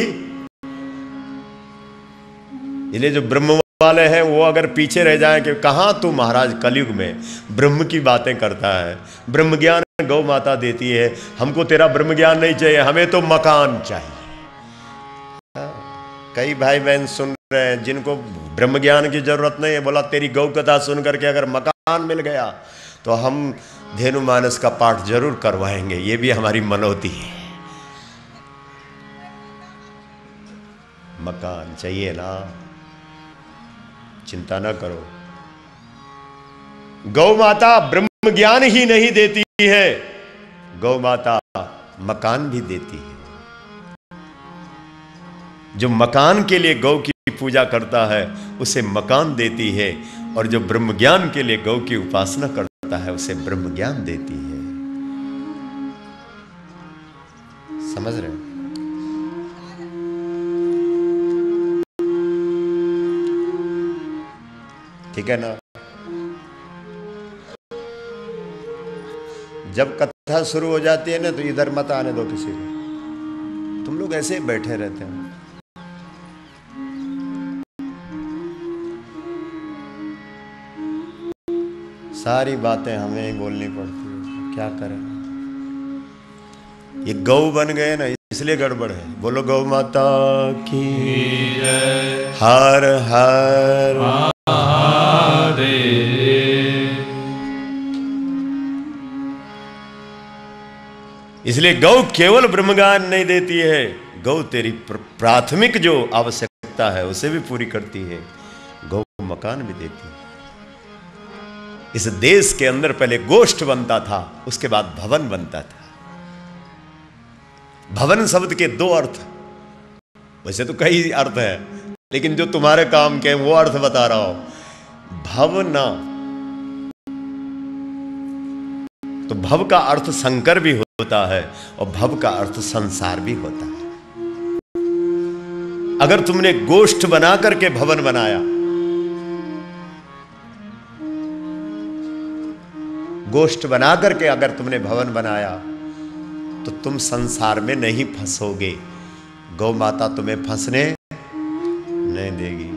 इसलिए जो ब्रह्म वाले हैं वो अगर पीछे रह जाएं कि कहां तू महाराज कलयुग में ब्रह्म की बातें करता है, ब्रह्म ज्ञान गौ माता देती है, हमको तेरा ब्रह्म ज्ञान नहीं चाहिए, हमें तो मकान चाहिए। कई भाई बहन सुन रहे हैं जिनको ब्रह्म ज्ञान की जरूरत नहीं है। बोला तेरी गौ कथा सुन करके अगर मकान मिल गया तो हम धेनु मानस का पाठ जरूर करवाएंगे, ये भी हमारी मनोती है। मकान चाहिए ना, चिंता ना करो। गौ माता ब्रह्म ज्ञान ही नहीं देती है, गौ माता मकान भी देती है। जो मकान के लिए गौ की पूजा करता है उसे मकान देती है, और जो ब्रह्म ज्ञान के लिए गौ की उपासना करता है उसे ब्रह्म ज्ञान देती है। समझ रहे हैं? ठीक है ना? जब कथा शुरू हो जाती है ना तो इधर मत आने दो किसी को। तुम लोग ऐसे ही बैठे रहते हो। सारी बातें हमें ही बोलनी पड़ती है, क्या करें? ये गौ बन गए ना, इसलिए गड़बड़ है। बोलो गौ माता की। हर हर महादेव। इसलिए गौ केवल ब्रह्मज्ञान नहीं देती है, गौ तेरी प्राथमिक जो आवश्यकता है उसे भी पूरी करती है। गौ मकान भी देती है। इस देश के अंदर पहले गोष्ठ बनता था, उसके बाद भवन बनता था। भवन शब्द के दो अर्थ, वैसे तो कई अर्थ है, लेकिन जो तुम्हारे काम के वो अर्थ बता रहा हूं। भवना, तो भव का अर्थ शंकर भी होता है और भव का अर्थ संसार भी होता है। अगर तुमने गोष्ठ बना करके भवन बनाया, गोष्ठ बना करके अगर तुमने भवन बनाया तो तुम संसार में नहीं फंसोगे। गौ माता तुम्हें फंसने नहीं देगी।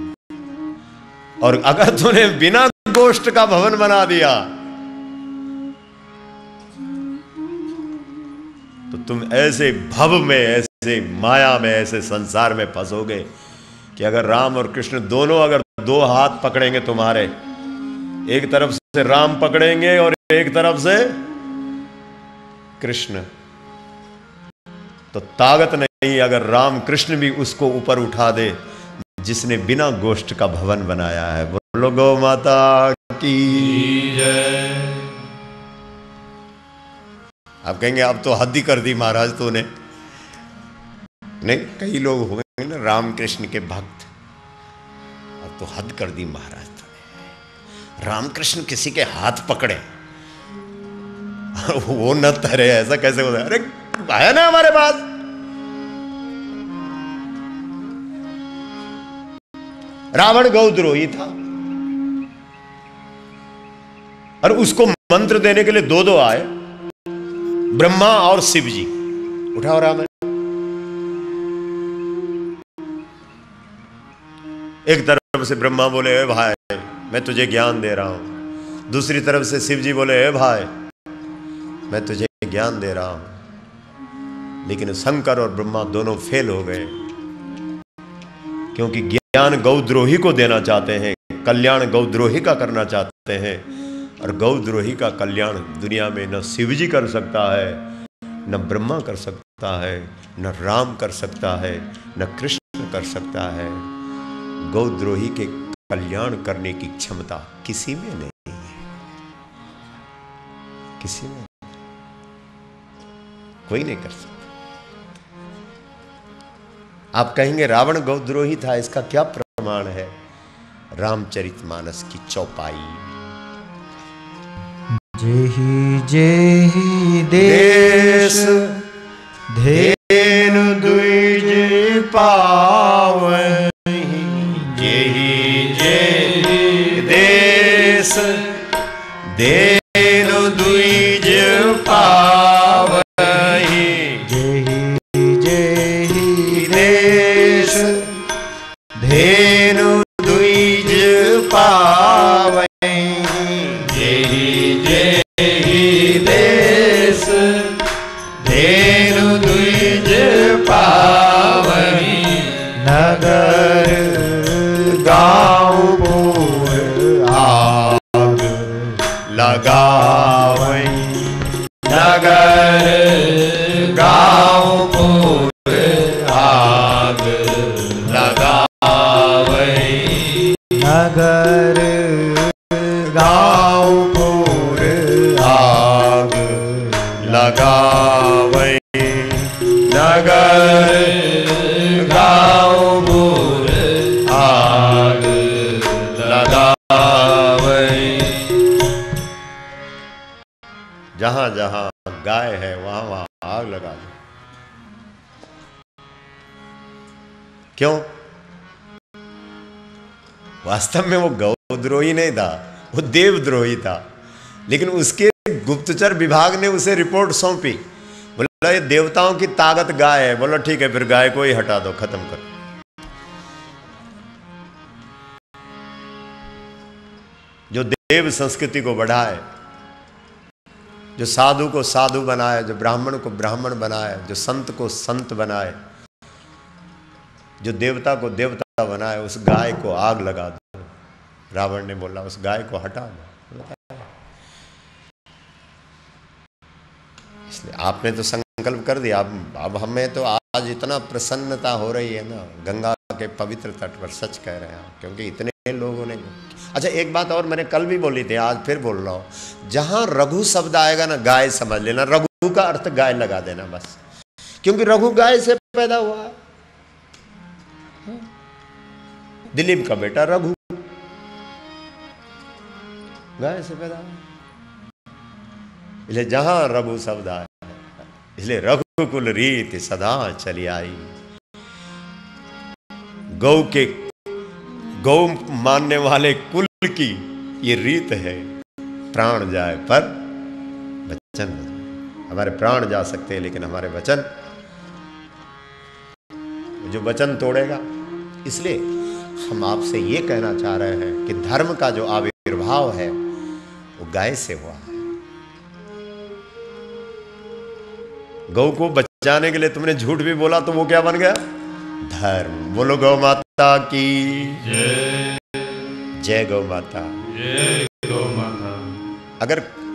और अगर तूने बिना गोष्ठ का भवन बना दिया तो तुम ऐसे भव में, ऐसे माया में, ऐसे संसार में फंसोगे कि अगर राम और कृष्ण दोनों अगर दो हाथ पकड़ेंगे तुम्हारे, एक तरफ से राम पकड़ेंगे और एक तरफ से कृष्ण, तो ताकत नहीं अगर राम कृष्ण भी उसको ऊपर उठा दे जिसने बिना गोष्ठ का भवन बनाया है। बोलो गौ माता की जय। आप कहेंगे अब तो हद ही कर दी महाराज तूने। नहीं, कई लोग होंगे ना राम कृष्ण के भक्त, अब तो हद कर दी महाराज तूने। राम कृष्ण किसी के हाथ पकड़े वो न तरे, ऐसा कैसे होता है? अरे आया ना हमारे पास, रावण गौद्रोही था और उसको मंत्र देने के लिए दो आए, ब्रह्मा और शिव जी। उठाओ राम। एक तरफ से ब्रह्मा बोले ए भाई मैं तुझे ज्ञान दे रहा हूं, दूसरी तरफ से शिव जी बोले ए भाई मैं तुझे ज्ञान दे रहा हूं। लेकिन शंकर और ब्रह्मा दोनों फेल हो गए, क्योंकि ज्ञान गौद्रोही को देना चाहते हैं, कल्याण गौद्रोही का करना चाहते हैं, और गौद्रोही का कल्याण दुनिया में न शिव जी कर सकता है, न ब्रह्मा कर सकता है, न राम कर सकता है, न कृष्ण कर सकता है। गौद्रोही के कल्याण करने की क्षमता किसी में नहीं है, किसी में कोई नहीं कर सकता। आप कहेंगे रावण गौद्रोही था, इसका क्या प्रमाण है? रामचरितमानस की चौपाई। जेहि जेहि देश धेनु द्विज पावहि, जेहि जेहि देश धेनु द्विज पावहि, जेहि जेहि देश धेनु द्विज पावहि, जेहि जेहि देश धेनु द्विज पावहि, नगर गाँव पुर आग लगावहि, नगर गाँव पुर आग लगावहि, नगर गाँव पुर आग लगावहि, नगर गाँव पुर आग लगावहि। जहां जहां गाय है वहां वहां आग लगा दो। क्यों? वास्तव में वो गौद्रोही नहीं था, वो देवद्रोही था, लेकिन उसके गुप्तचर विभाग ने उसे रिपोर्ट सौंपी। बोला ये देवताओं की ताकत गाय है। बोला ठीक है, फिर गाय को ही हटा दो, खत्म कर। जो देव संस्कृति को बढ़ाए, जो साधु को साधु बनाए, जो ब्राह्मण को ब्राह्मण बनाए, जो संत को संत बनाए, जो देवता को देवता बनाए, उस गाय को आग लगा दो। रावण ने बोला उस गाय को हटा दो। इसलिए आपने तो संकल्प कर दिया। अब हमें तो आज इतना प्रसन्नता हो रही है ना गंगा के पवित्र तट पर, सच कह रहे हैं, क्योंकि इतने लोगों ने। अच्छा एक बात और मैंने कल भी बोली थी, आज फिर बोल रहा हूं। जहां रघु शब्द आएगा ना, गाय समझ लेना, रघु का अर्थ गाय लगा देना बस, क्योंकि रघु गाय से पैदा हुआ है। दिलीप का बेटा रघु गाय से पैदा हुआ। इसलिए जहां रघु शब्द आए, इसलिए रघुकुल रीत सदा चली आई। गौ मानने वाले कुल की ये रीत है, प्राण जाए पर वचन। हमारे प्राण जा सकते हैं लेकिन हमारे वचन, जो वचन तोड़ेगा। इसलिए हम आपसे ये कहना चाह रहे हैं कि धर्म का जो आविर्भाव है वो गाय से हुआ है। गौ को बचाने के लिए तुमने झूठ भी बोला तो वो क्या बन गया? धर्म। बोलो गौ माता की जय। जय गौ माता। जय गौ माता।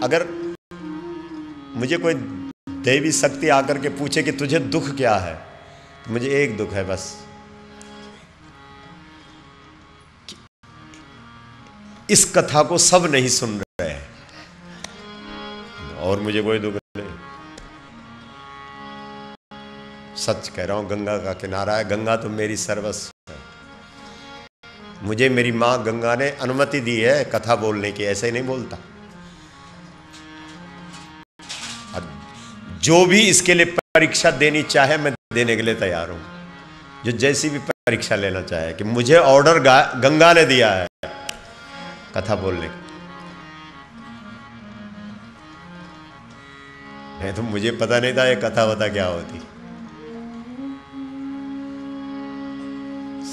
अगर मुझे कोई दैवी शक्ति आकर के पूछे कि तुझे दुख क्या है, तो मुझे एक दुख है बस, इस कथा को सब नहीं सुन रहे हैं, और मुझे कोई दुख नहीं। सच कह रहा हूं, गंगा का किनारा है, गंगा तो मेरी सर्वस्व है। मुझे मेरी मां गंगा ने अनुमति दी है कथा बोलने की, ऐसे ही नहीं बोलता। और जो भी इसके लिए परीक्षा देनी चाहे मैं देने के लिए तैयार हूं, जो जैसी भी परीक्षा लेना चाहे, कि मुझे ऑर्डर गंगा ने दिया है कथा बोलने का। नहीं तो मुझे पता नहीं था ये कथा वथा क्या होती।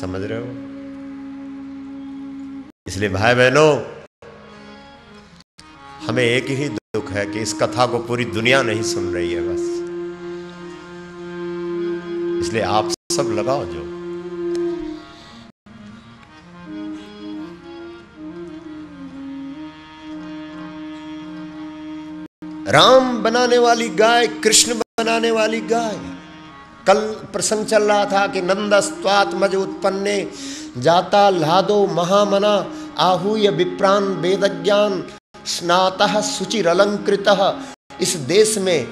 समझ रहे हो? इसलिए भाई बहनों, हमें एक ही दुख है कि इस कथा को पूरी दुनिया नहीं सुन रही है बस। इसलिए आप सब लगाओ जो। राम बनाने वाली गाय, कृष्ण बनाने वाली गाय। कल प्रसंग चल रहा था कि नंदस्त्वात् मज उत्पन्ने जाता लादो महामना आहूय विप्रान वेदज्ञान स्नातः सुचिर अलंकृतः। इस देश में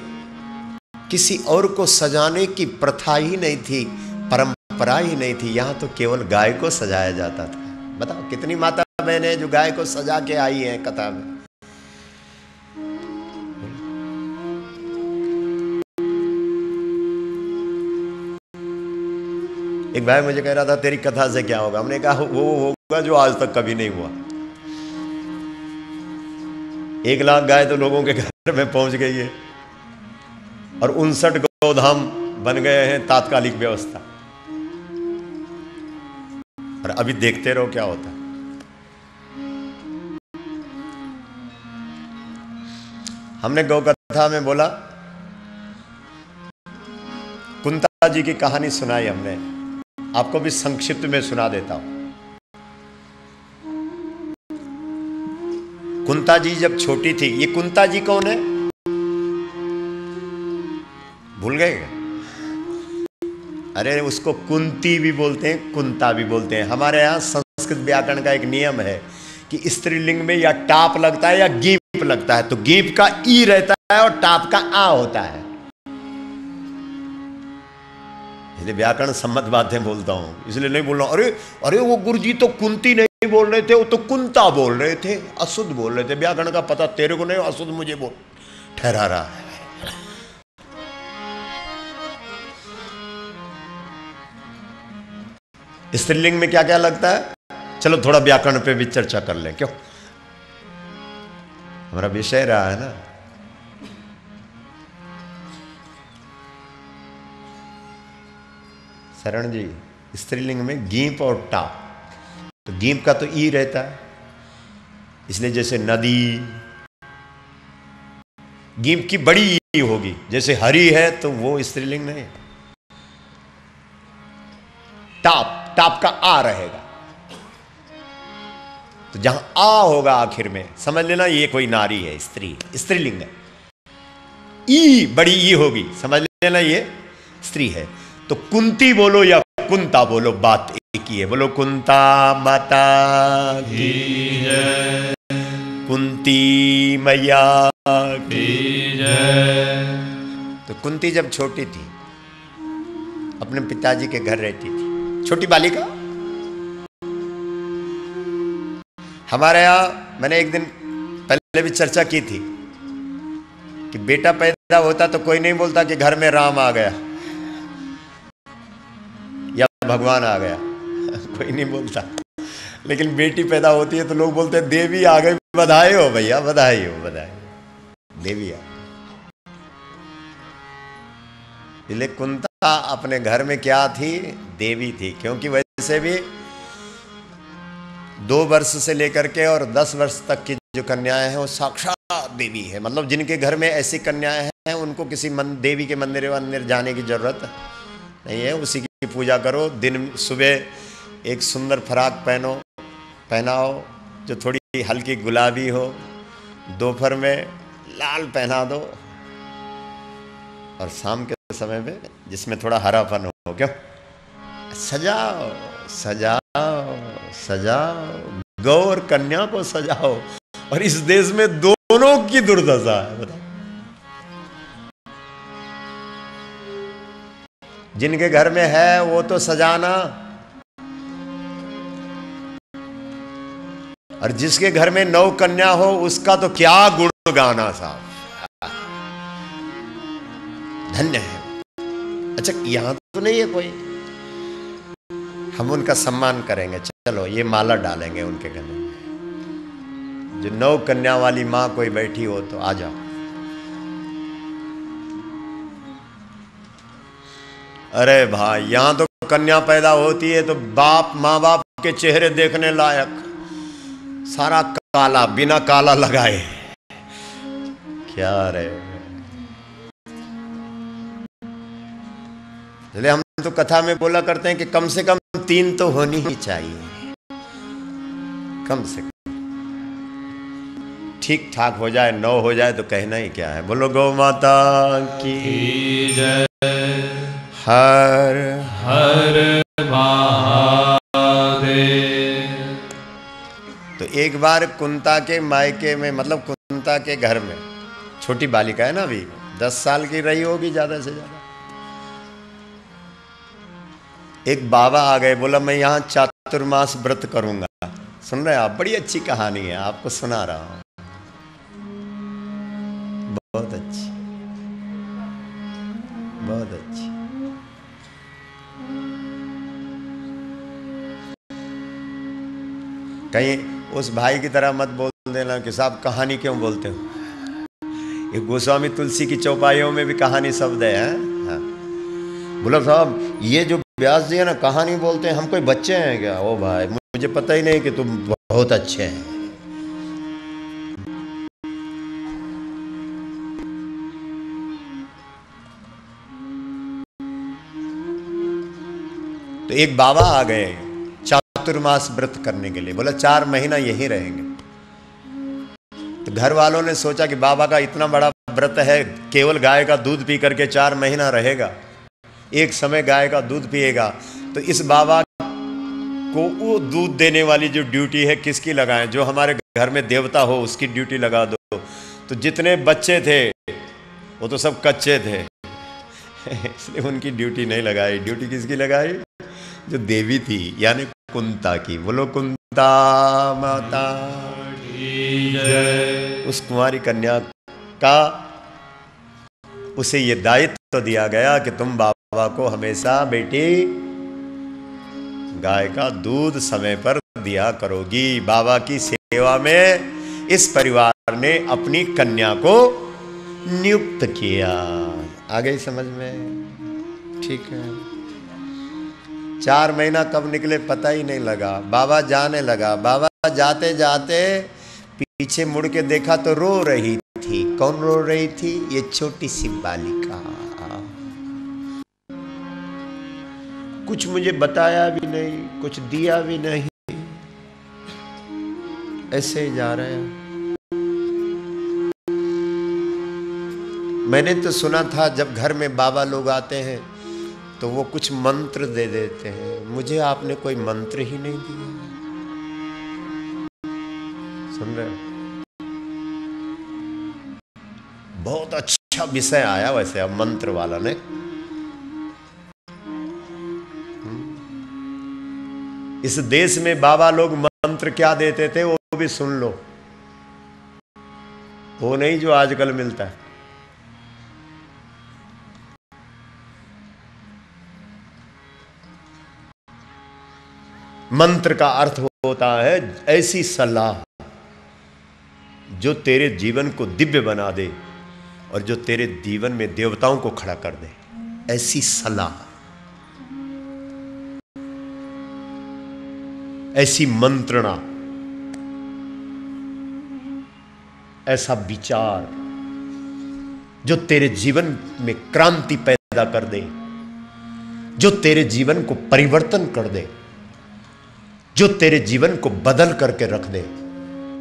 किसी और को सजाने की प्रथा ही नहीं थी, परंपरा ही नहीं थी। यहाँ तो केवल गाय को सजाया जाता था। बताओ कितनी माता बहनें जो गाय को सजा के आई हैं कथा में। एक भाई मुझे कह रहा था तेरी कथा से क्या होगा। हमने कहा वो होगा जो आज तक कभी नहीं हुआ। 1 लाख गाय तो लोगों के घर में पहुंच गई है, और 59 गोधाम बन गए हैं तात्कालिक व्यवस्था। और अभी देखते रहो क्या होता है। हमने गौ कथा में बोला, कुंता जी की कहानी सुनाई हमने, आपको भी संक्षिप्त में सुना देता हूं। कुंता जी जब छोटी थी, ये कुंता जी कौन है? भूल गए? अरे उसको कुंती भी बोलते हैं, कुंता भी बोलते हैं। हमारे यहाँ संस्कृत व्याकरण का एक नियम है कि स्त्रीलिंग में या टाप लगता है या गीप लगता है, तो गीप का ई रहता है और टाप का आ होता है। इसलिए व्याकरण सम्मत बातें बोलता हूं, इसलिए नहीं बोल रहा हूं अरे वो गुरुजी तो कुंती नहीं बोल रहे थे, वो तो कुंता बोल रहे थे, अशुद्ध बोल रहे थे। व्याकरण का पता तेरे को नहीं, अशुद्ध मुझे बोल ठहरा रहा है। स्त्रीलिंग में क्या क्या लगता है? चलो थोड़ा व्याकरण पे भी चर्चा कर लें, क्यों? हमारा विषय रहा है ना। शरण जी, स्त्रीलिंग में गीप और टाप, तो गीप का तो ई रहता है, इसलिए जैसे नदी, गीप की बड़ी ई होगी। जैसे हरि है तो वो स्त्रीलिंग नहीं। टाप का आ रहेगा, तो जहां आ होगा आखिर में समझ लेना ये कोई नारी है, स्त्रीलिंग है। ई बड़ी ई होगी, समझ लेना ये स्त्री है। तो कुंती बोलो या कुंता बोलो, बात एक ही है। बोलो कुंता माता की जय, कुंती मैया की जय। तो कुंती जब छोटी थी, अपने पिताजी के घर रहती थी, छोटी बालिका। हमारे यहाँ मैंने एक दिन पहले भी चर्चा की थी कि बेटा पैदा होता तो कोई नहीं बोलता कि घर में राम आ गया या भगवान आ गया कोई नहीं बोलता। लेकिन बेटी पैदा होती है तो लोग बोलते हैं देवी आ गई, बधाई हो भैया, बधाई हो, बधाई। देवी आ, इसलिए कुंता अपने घर में क्या थी? देवी थी। क्योंकि वैसे भी 2 वर्ष से लेकर के और 10 वर्ष तक की जो कन्याएं हैं वो साक्षात देवी है। मतलब जिनके घर में ऐसी कन्याएं हैं उनको किसी देवी के मंदिर वंदिर जाने की जरूरत नहीं है, उसी की पूजा करो। दिन सुबह एक सुंदर फराक पहनाओ जो थोड़ी हल्की गुलाबी हो, दोपहर में लाल पहना दो, और शाम के समय में जिसमें थोड़ा हरापन हो। क्यों? सजाओ सजाओ सजाओ, गौ और कन्या को सजाओ। और इस देश में दोनों की दुर्दशा है, बताओ। जिनके घर में है वो तो सजाना, और जिसके घर में 9 कन्या हो उसका तो क्या गुण गाना साहब, धन्य है। अच्छा, यहां तो नहीं है कोई, हम उनका सम्मान करेंगे। चलो ये माला डालेंगे उनके गले में। जो 9 कन्या वाली मां कोई बैठी हो तो आ जाओ। अरे भाई, यहां तो कन्या पैदा होती है तो माँ बाप के चेहरे देखने लायक, सारा काला, बिना काला लगाए। क्या रे, इसलिए हम तो कथा में बोला करते हैं कि कम से कम 3 तो होनी ही चाहिए, कम से कम। ठीक ठाक हो जाए, 9 हो जाए तो कहना ही क्या है। बोलो गौ माता की जय। हर हर महादेव। तो एक बार कुंता के मायके में, मतलब कुंता के घर में, छोटी बालिका है ना, अभी 10 साल की रही होगी ज्यादा से ज्यादा। एक बाबा आ गए, बोला मैं यहाँ चातुर्मास व्रत करूंगा। सुन रहे हैं आप? बड़ी अच्छी कहानी है, आपको सुना रहा हूं, बहुत अच्छी, बहुत अच्छी। कहीं उस भाई की तरह मत बोल देना कि साहब कहानी क्यों बोलते हो। ये गोस्वामी तुलसी की चौपाइयों में भी कहानी शब्द है। हाँ। बोला साहब ये जो व्यास जी है ना, कहानी बोलते हैं, हम कोई बच्चे हैं क्या? ओ भाई, मुझे पता ही नहीं कि तुम बहुत अच्छे हैं। तो एक बाबा आ गए चातुर्मास व्रत करने के लिए। बोला 4 महीना यहीं रहेंगे। तो घर वालों ने सोचा कि बाबा का इतना बड़ा व्रत है, केवल गाय का दूध पी करके 4 महीना रहेगा, एक समय गाय का दूध पिएगा, तो इस बाबा को वो दूध देने वाली जो ड्यूटी है किसकी लगाएं? जो हमारे घर में देवता हो उसकी ड्यूटी लगा दो। तो जितने बच्चे थे वो तो सब कच्चे थे, इसलिए उनकी ड्यूटी नहीं लगाई। ड्यूटी किसकी लगाई? जो देवी थी, यानी कुंता की। बोलो कुंता माता की जय। उस कुंवारी कन्या का उसे ये दायित्व दिया गया कि तुम बाबा को हमेशा बेटी गाय का दूध समय पर दिया करोगी। बाबा की सेवा में इस परिवार ने अपनी कन्या को नियुक्त किया। आ गई समझ में? ठीक है। 4 महीना कब निकले पता ही नहीं लगा। बाबा जाने लगा। बाबा जाते जाते पीछे मुड़ के देखा तो रो रही थी। कौन रो रही थी? ये छोटी सी बालिका। कुछ मुझे बताया भी नहीं, कुछ दिया भी नहीं, ऐसे ही जा रहे हैं। मैंने तो सुना था जब घर में बाबा लोग आते हैं तो वो कुछ मंत्र दे देते हैं। मुझे आपने कोई मंत्र ही नहीं दिया। सुन रहे हो? बहुत अच्छा विषय आया वैसे अब मंत्र वाला ने। इस देश में बाबा लोग मंत्र क्या देते थे वो भी सुन लो। वो नहीं जो आजकल मिलता है। मंत्र का अर्थ होता है ऐसी सलाह जो तेरे जीवन को दिव्य बना दे और जो तेरे जीवन में देवताओं को खड़ा कर दे। ऐसी सलाह, ऐसी मंत्रणा। ऐसा विचार जो तेरे जीवन में क्रांति पैदा कर दे, जो तेरे जीवन को परिवर्तन कर दे, जो तेरे जीवन को बदल करके रख दे,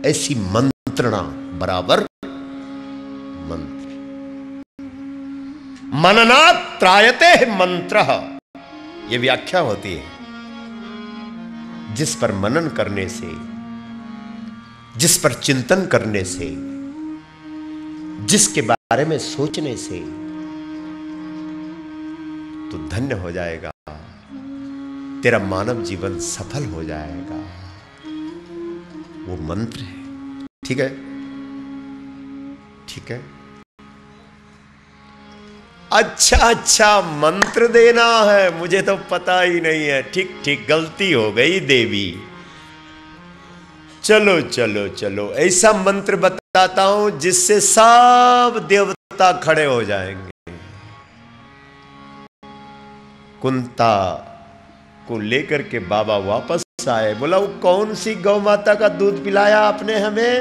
ऐसी मंत्रणा बराबर मंत्र। मननात् त्रायते मंत्रः, ये व्याख्या होती है। जिस पर मनन करने से, जिस पर चिंतन करने से, जिसके बारे में सोचने से तो धन्य हो जाएगा, तेरा मानव जीवन सफल हो जाएगा। वो मंत्र है। ठीक है, ठीक है। अच्छा, मंत्र देना है, मुझे तो पता ही नहीं है। ठीक ठीक, गलती हो गई देवी। चलो चलो चलो, ऐसा मंत्र बताता हूं जिससे सब देवता खड़े हो जाएंगे। कुंता को लेकर के बाबा वापस आए। बोला, वो कौन सी गौ माता का दूध पिलाया आपने हमें?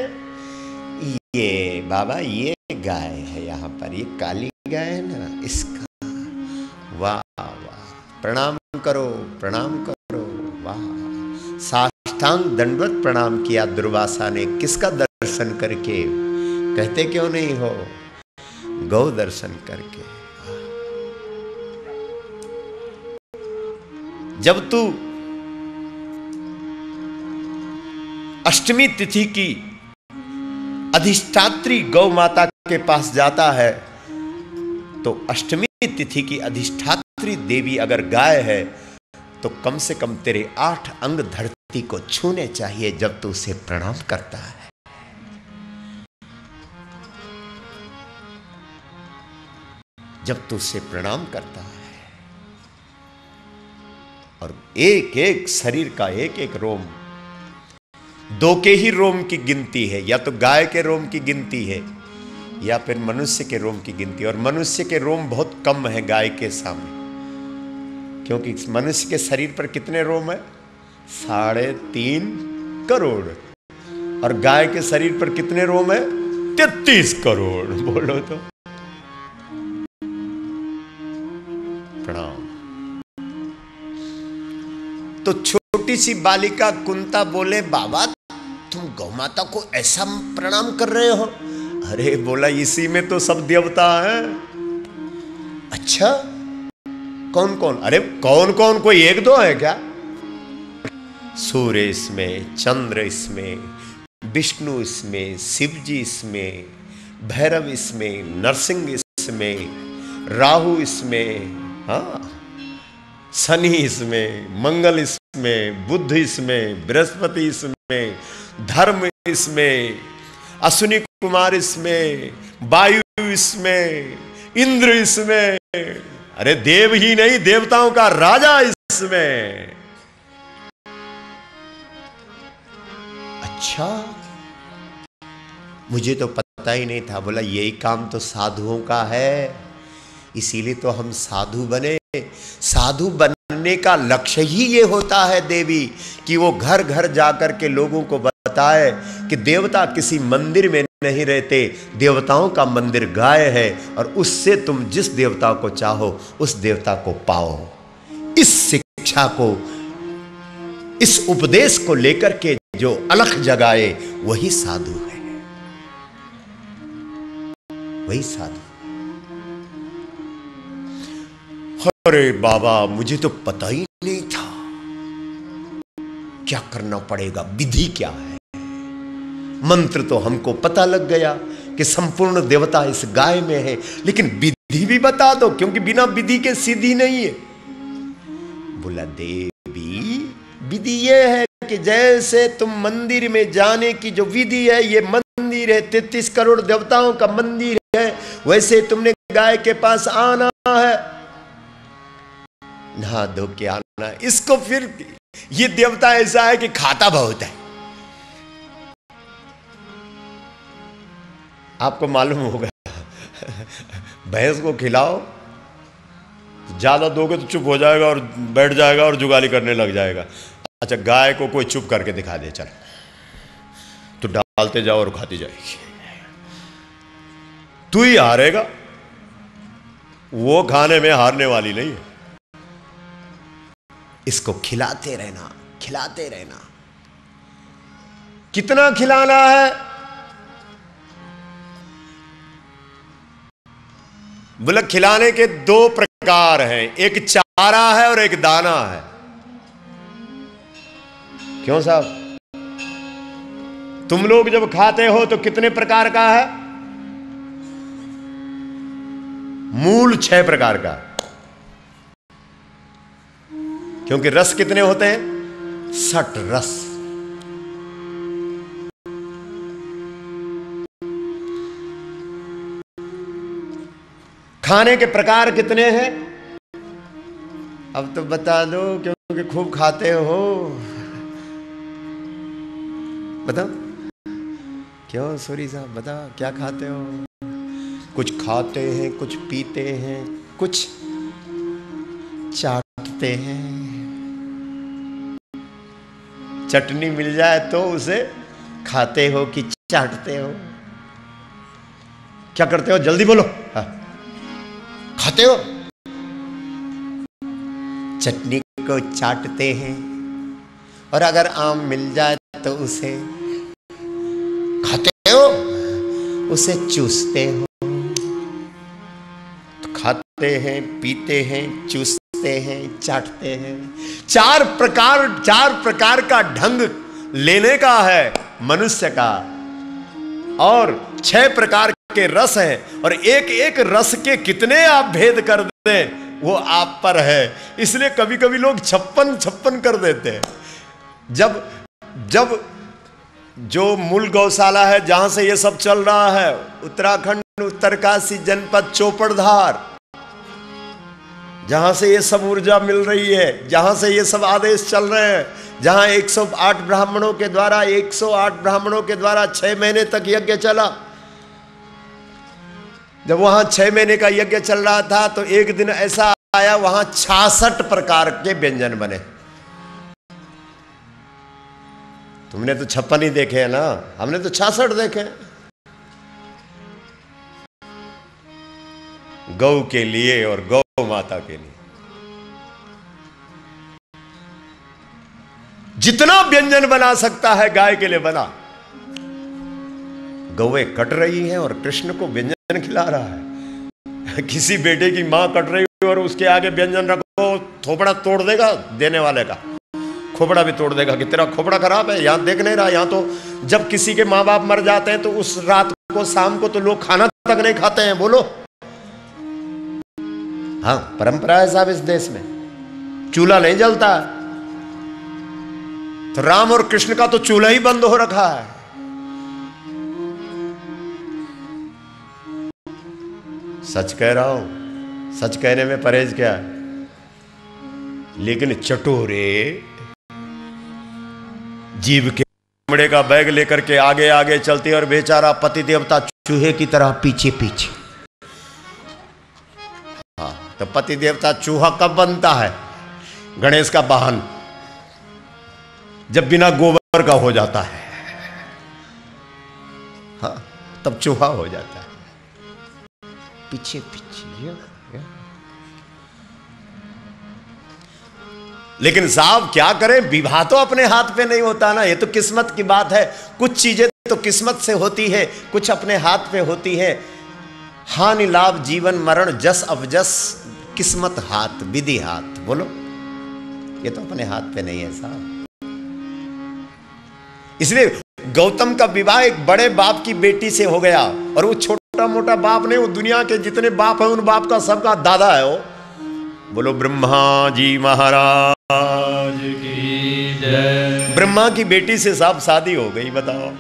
ये बाबा, ये गाय है यहाँ पर, ये काली गाय है ना, इसका। वाह वाह, प्रणाम करो, प्रणाम करो। वाह, साष्टांग दंडवत प्रणाम किया दुर्वासा ने। किसका दर्शन करके? कहते क्यों नहीं हो? गौ दर्शन करके। जब तू अष्टमी तिथि की अधिष्ठात्री गौ माता के पास जाता है तो अष्टमी तिथि की अधिष्ठात्री देवी अगर गाय है तो कम से कम तेरे 8 अंग धरती को छूने चाहिए जब तू उसे प्रणाम करता है। जब तू उसे प्रणाम करता है और एक एक शरीर का एक एक रोम, 2 के ही रोम की गिनती है, या तो गाय के रोम की गिनती है या फिर मनुष्य के रोम की गिनती। और मनुष्य के रोम बहुत कम है गाय के सामने, क्योंकि मनुष्य के शरीर पर कितने रोम है? 3.5 करोड़। और गाय के शरीर पर कितने रोम है? 33 करोड़। बोलो तो। प्रणाम। तो छोटी सी बालिका कुंता बोले, बाबा तुम गौ माता को ऐसा प्रणाम कर रहे हो? अरे बोला, इसी में तो सब देवता हैं। अच्छा, कौन कौन? अरे कौन कौन, कोई 1-2 है क्या? सूर्य इसमें, चंद्र इसमें, विष्णु इसमें, शिव जी इसमें, भैरव इसमें, नरसिंह इसमें, राहु इसमें, हाँ, शनि इसमें, मंगल इसमें, बुध इसमें, बृहस्पति इसमें, धर्म इसमें, अश्विनी कुमार इसमें, वायु इसमें, इंद्र इसमें। अरे देव ही नहीं, देवताओं का राजा इसमें। अच्छा, मुझे तो पता ही नहीं था। बोला, यही काम तो साधुओं का है, इसीलिए तो हम साधु बने। साधु बनने का लक्ष्य ही ये होता है देवी, कि वो घर घर जाकर के लोगों को बताए कि देवता किसी मंदिर में नहीं रहते, देवताओं का मंदिर गाय है, और उससे तुम जिस देवता को चाहो उस देवता को पाओ। इस शिक्षा को, इस उपदेश को लेकर के जो अलख जगाए वही साधु है, वही साधु। अरे बाबा, मुझे तो पता ही नहीं था। क्या करना पड़ेगा, विधि क्या है? मंत्र तो हमको पता लग गया कि संपूर्ण देवता इस गाय में है, लेकिन विधि भी बता दो, क्योंकि बिना विधि के सिद्धि नहीं है। बोला, देवी विधि ये है कि जैसे तुम मंदिर में जाने की जो विधि है, ये मंदिर है, 33 करोड़ देवताओं का मंदिर है, वैसे तुमने गाय के पास आना है, नहा धो के आना। इसको फिर ये देवता ऐसा है कि खाता बहुत है। आपको मालूम होगा, भैंस को खिलाओ, ज्यादा दोगे तो चुप हो जाएगा और बैठ जाएगा और जुगाली करने लग जाएगा। अच्छा, गाय को कोई चुप करके दिखा दे, चल तो डालते जाओ और खाती जाएगी। तू ही हारेगा, वो खाने में हारने वाली नहीं है। इसको खिलाते रहना, खिलाते रहना। कितना खिलाना है? बोले खिलाने के दो प्रकार हैं, एक चारा है और एक दाना है। क्यों साहब? तुम लोग जब खाते हो तो कितने प्रकार का है? मूल 6 प्रकार का, क्योंकि रस कितने होते हैं? 60 रस। खाने के प्रकार कितने हैं? अब तो बता दो, क्योंकि खूब खाते हो। बताओ क्यों सूरी साहब, बताओ क्या खाते हो? कुछ खाते हैं, कुछ पीते हैं, कुछ चाटते हैं। चटनी मिल जाए तो उसे खाते हो कि चाटते हो? क्या करते हो? जल्दी बोलो। हाँ, खाते हो? चटनी को चाटते हैं, और अगर आम मिल जाए तो उसे खाते हो, उसे चूसते हो। तो खाते हैं, पीते हैं, चूसते हैं, चाटते हैं। 4 प्रकार का ढंग लेने का है मनुष्य का, और 6 प्रकार के रस हैं, और एक एक रस के कितने आप भेद कर दें वो आप पर है। इसलिए कभी कभी लोग 56 कर देते हैं। जब जो मूल गौशाला है जहां से ये सब चल रहा है, उत्तराखंड उत्तरकाशी जनपद चोपड़धार, जहां से ये सब ऊर्जा मिल रही है, जहां से ये सब आदेश चल रहे हैं, जहां 108 ब्राह्मणों के द्वारा 6 महीने तक यज्ञ चला। जब वहां 6 महीने का यज्ञ चल रहा था तो एक दिन ऐसा आया, वहां 66 प्रकार के व्यंजन बने। तुमने तो 56 ही देखे हैं ना, हमने तो 66 देखे। गौ के लिए और गौ माता के लिए जितना व्यंजन बना सकता है गाय के लिए बना। गौएं कट रही हैं और कृष्ण को व्यंजन खिला रहा है। किसी बेटे की मां कट रही है और उसके आगे व्यंजन रखो, थोपड़ा तोड़ देगा देने वाले का, खोपड़ा भी तोड़ देगा कि तेरा खोपड़ा खराब है। यहां देख नहीं रहा, यहां तो जब किसी के माँ बाप मर जाते हैं तो उस रात को, शाम को तो लोग खाना तक नहीं खाते हैं। बोलो, हाँ परंपरा है साहब इस देश में, चूल्हा नहीं जलता। तो राम और कृष्ण का तो चूल्हा ही बंद हो रखा है। सच कह रहा हूं, सच कहने में परहेज क्या है, लेकिन चटोरे जीव के चमड़े का बैग लेकर के आगे आगे चलते और बेचारा पति देवता चूहे की तरह पीछे पीछे। हाँ, तो पति देवता चूहा कब बनता है? गणेश का वाहन जब बिना गोबर का हो जाता है, हाँ तब चूहा हो जाता है पीछे पीछे। लेकिन साहब क्या करें, विवाह तो अपने हाथ पे नहीं होता ना, ये तो किस्मत की बात है। कुछ चीजें तो किस्मत से होती है, कुछ अपने हाथ पे होती है। हानि लाभ जीवन मरण जस अवजस किस्मत हाथ विधि हाथ। बोलो, ये तो अपने हाथ पे नहीं है साहब। इसलिए गौतम का विवाह एक बड़े बाप की बेटी से हो गया, और वो छोटा मोटा बाप नहीं, वो दुनिया के जितने बाप है उन बाप का सबका दादा है वो। बोलो ब्रह्मा जी महाराज की जय। ब्रह्मा की बेटी से साहब शादी हो गई, बताओ।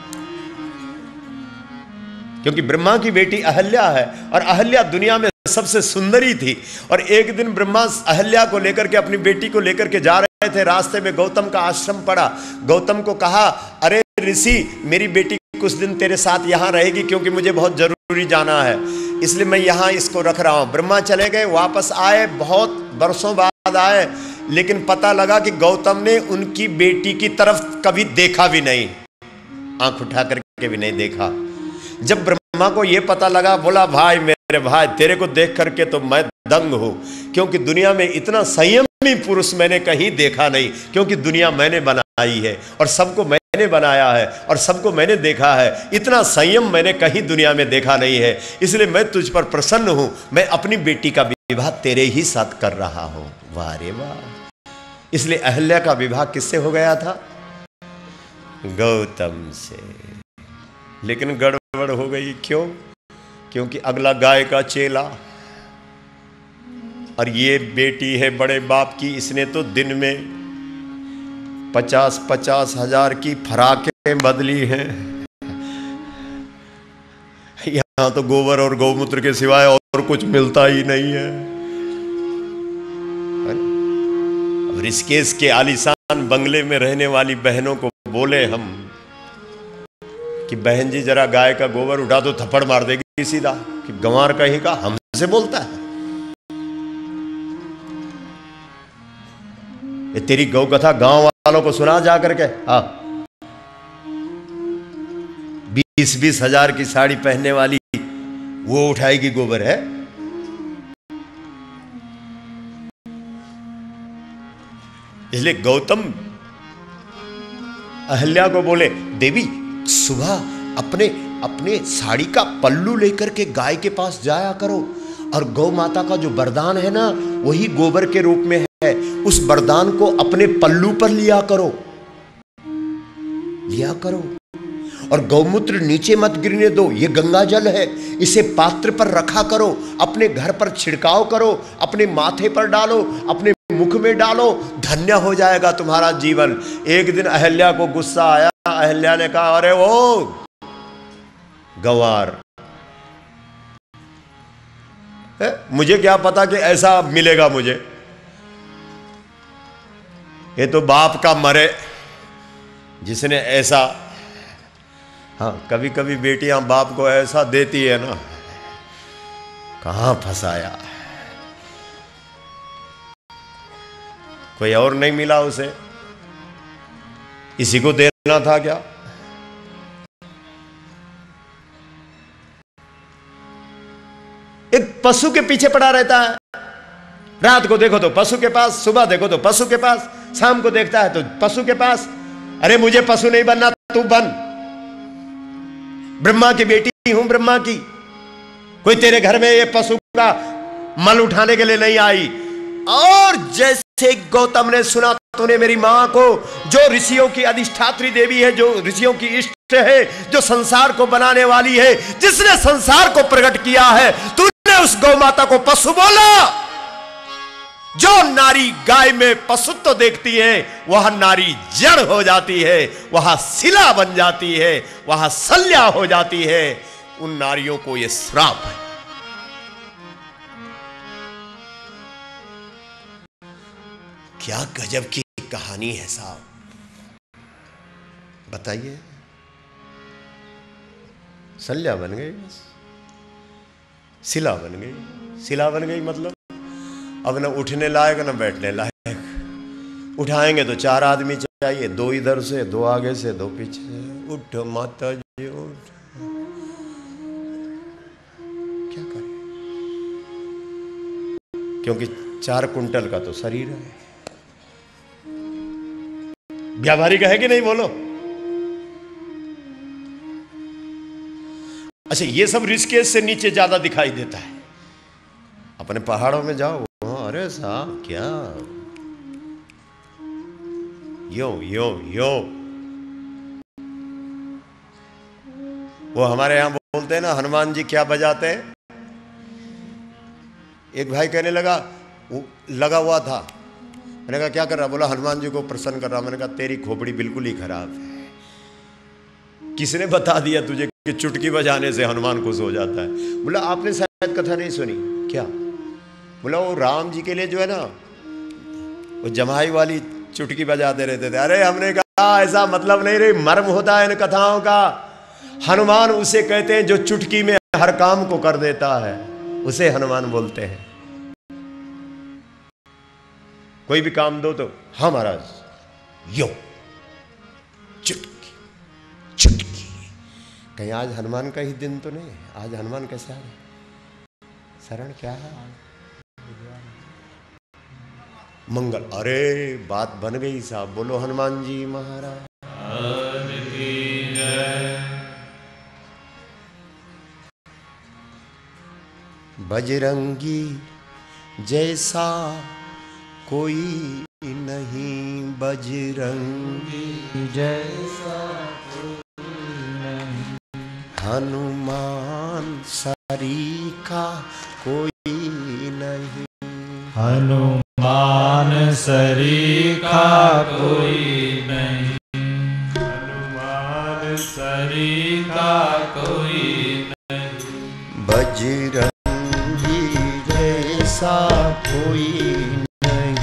क्योंकि ब्रह्मा की बेटी अहल्या है, और अहल्या दुनिया में सबसे सुंदरी थी। और एक दिन ब्रह्मा अहल्या को लेकर के, अपनी बेटी को लेकर के जा रहे थे, रास्ते में गौतम का आश्रम पड़ा। गौतम को कहा, अरे ऋषि, मेरी बेटी कुछ दिन तेरे साथ यहाँ रहेगी, क्योंकि मुझे बहुत जरूरी जाना है, इसलिए मैं यहाँ इसको रख रहा हूँ। ब्रह्मा चले गए, वापस आए, बहुत बरसों बाद आए, लेकिन पता लगा कि गौतम ने उनकी बेटी की तरफ कभी देखा भी नहीं, आंख उठा करके भी नहीं देखा। जब ब्रह्मा ब्रह्मा को ये पता लगा, बोला भाई मेरे भाई तेरे को देख करके तो मैं दंग हूं, क्योंकि दुनिया में इतना संयमी पुरुष मैंने कहीं देखा नहीं, क्योंकि दुनिया मैंने बनाई है और सबको मैंने बनाया है और सबको मैंने देखा है, इतना संयम मैंने कहीं दुनिया में देखा नहीं है, इसलिए मैं तुझ पर प्रसन्न हूं, मैं अपनी बेटी का विवाह तेरे ही साथ कर रहा हूं। वाह रे वाह। इसलिए अहल्या का विवाह किससे हो गया था? गौतम से। लेकिन गड़बड़ हो गई। क्यों? क्योंकि अगला गाय का चेला, और ये बेटी है बड़े बाप की, इसने तो दिन में 50-50 हजार की फराकें बदली हैं। यहां तो गोबर और गौमूत्र के सिवाय और कुछ मिलता ही नहीं है। अब ऋषिकेश के आलीशान बंगले में रहने वाली बहनों को बोले हम कि बहन जी जरा गाय का गोबर उठा दो, थप्पड़ मार देगी सीधा कि गंवार कहीं का हमसे बोलता है। ये तेरी गौ कथा गांव वालों को सुना जा करके। हाँ, 20-20 हजार की साड़ी पहनने वाली वो उठाएगी गोबर है? इसलिए गौतम अहल्या को बोले, देवी सुबह अपने साड़ी का पल्लू लेकर के गाय के पास जाया करो, और गौ माता का जो वरदान है ना वही गोबर के रूप में है, उस वरदान को अपने पल्लू पर लिया करो। और गौमूत्र नीचे मत गिरने दो, ये गंगा जल है, इसे पात्र पर रखा करो, अपने घर पर छिड़काव करो, अपने माथे पर डालो, अपने मुख में डालो, धन्य हो जाएगा तुम्हारा जीवन। एक दिन अहल्या को गुस्सा आया, अहल्या ने कहा, अरे वो गंवार, मुझे क्या पता कि ऐसा मिलेगा मुझे, ये तो बाप का मरे जिसने ऐसा। हाँ, कभी कभी बेटियां बाप को ऐसा देती है ना, कहां फंसाया, कोई और नहीं मिला उसे, इसी को देना था क्या? एक पशु के पीछे पड़ा रहता है, रात को देखो तो पशु के पास, सुबह देखो तो पशु के पास, शाम को देखता है तो पशु के पास। अरे मुझे पशु नहीं बनना, तू बन, ब्रह्मा की बेटी हूं, ब्रह्मा की। कोई तेरे घर में ये पशु का मल उठाने के लिए नहीं आई। और जैसे गौतम ने सुना, तूने मेरी मां को, जो ऋषियों की अधिष्ठात्री देवी है, जो ऋषियों की इष्ट है, जो संसार को बनाने वाली है, जिसने संसार को प्रकट किया है, तूने उस गौ माता को पशु बोला। जो नारी गाय में पशुत्व देखती है, वह नारी जड़ हो जाती है, वह शिला बन जाती है, वह शल्या हो जाती है। उन नारियों को यह श्राप है। क्या गजब की कहानी है साहब, बताइए। शल्या बन गई, शिला बन गई। शिला बन गई मतलब अब न उठने लायक न बैठने लायक। उठाएंगे तो 4 आदमी चाहिए, 2 इधर से, 2 आगे से, 2 पीछे से। उठ माता जी उठ, क्या करें, क्योंकि 4 कुंटल का तो शरीर है। व्यावहारिक है कि नहीं, बोलो। अच्छा, ये सब ऋषिकेश से नीचे ज्यादा दिखाई देता है। अपने पहाड़ों में जाओ, अरे साहब क्या यो यो यो, वो हमारे यहां बोलते हैं ना, हनुमान जी क्या बजाते हैं। एक भाई कहने लगा, लगा हुआ था, मैंने कहा क्या कर रहा? बोला हनुमान जी को प्रसन्न कर रहा। मैंने कहा तेरी खोपड़ी बिल्कुल ही खराब है, किसने बता दिया तुझे कि चुटकी बजाने से हनुमान खुश हो जाता है? बोला आपने शायद कथा नहीं सुनी क्या? बोला वो राम जी के लिए जो है ना, वो जमाई वाली चुटकी बजाते रहते थे। अरे हमने कहा ऐसा मतलब नहीं रे, मर्म होता है इन कथाओं का। हनुमान उसे कहते हैं जो चुटकी में हर काम को कर देता है, उसे हनुमान बोलते हैं। कोई भी काम दो तो हाँ महाराज, यो चुटकी चुटकी, कहीं आज हनुमान का ही दिन तो नहीं? आज हनुमान कैसे आ गए? शरण क्या है? मंगल। अरे बात बन गई साहब, बोलो हनुमान जी महाराज। बजरंगी जैसा कोई नहीं, बजरंगी जैसा कोई नहीं, हनुमान सरीखा कोई नहीं, हनुमान सरीखा कोई नहीं, हनुमान सरीखा कोई नहीं, बजरंगी जैसा कोई नहीं,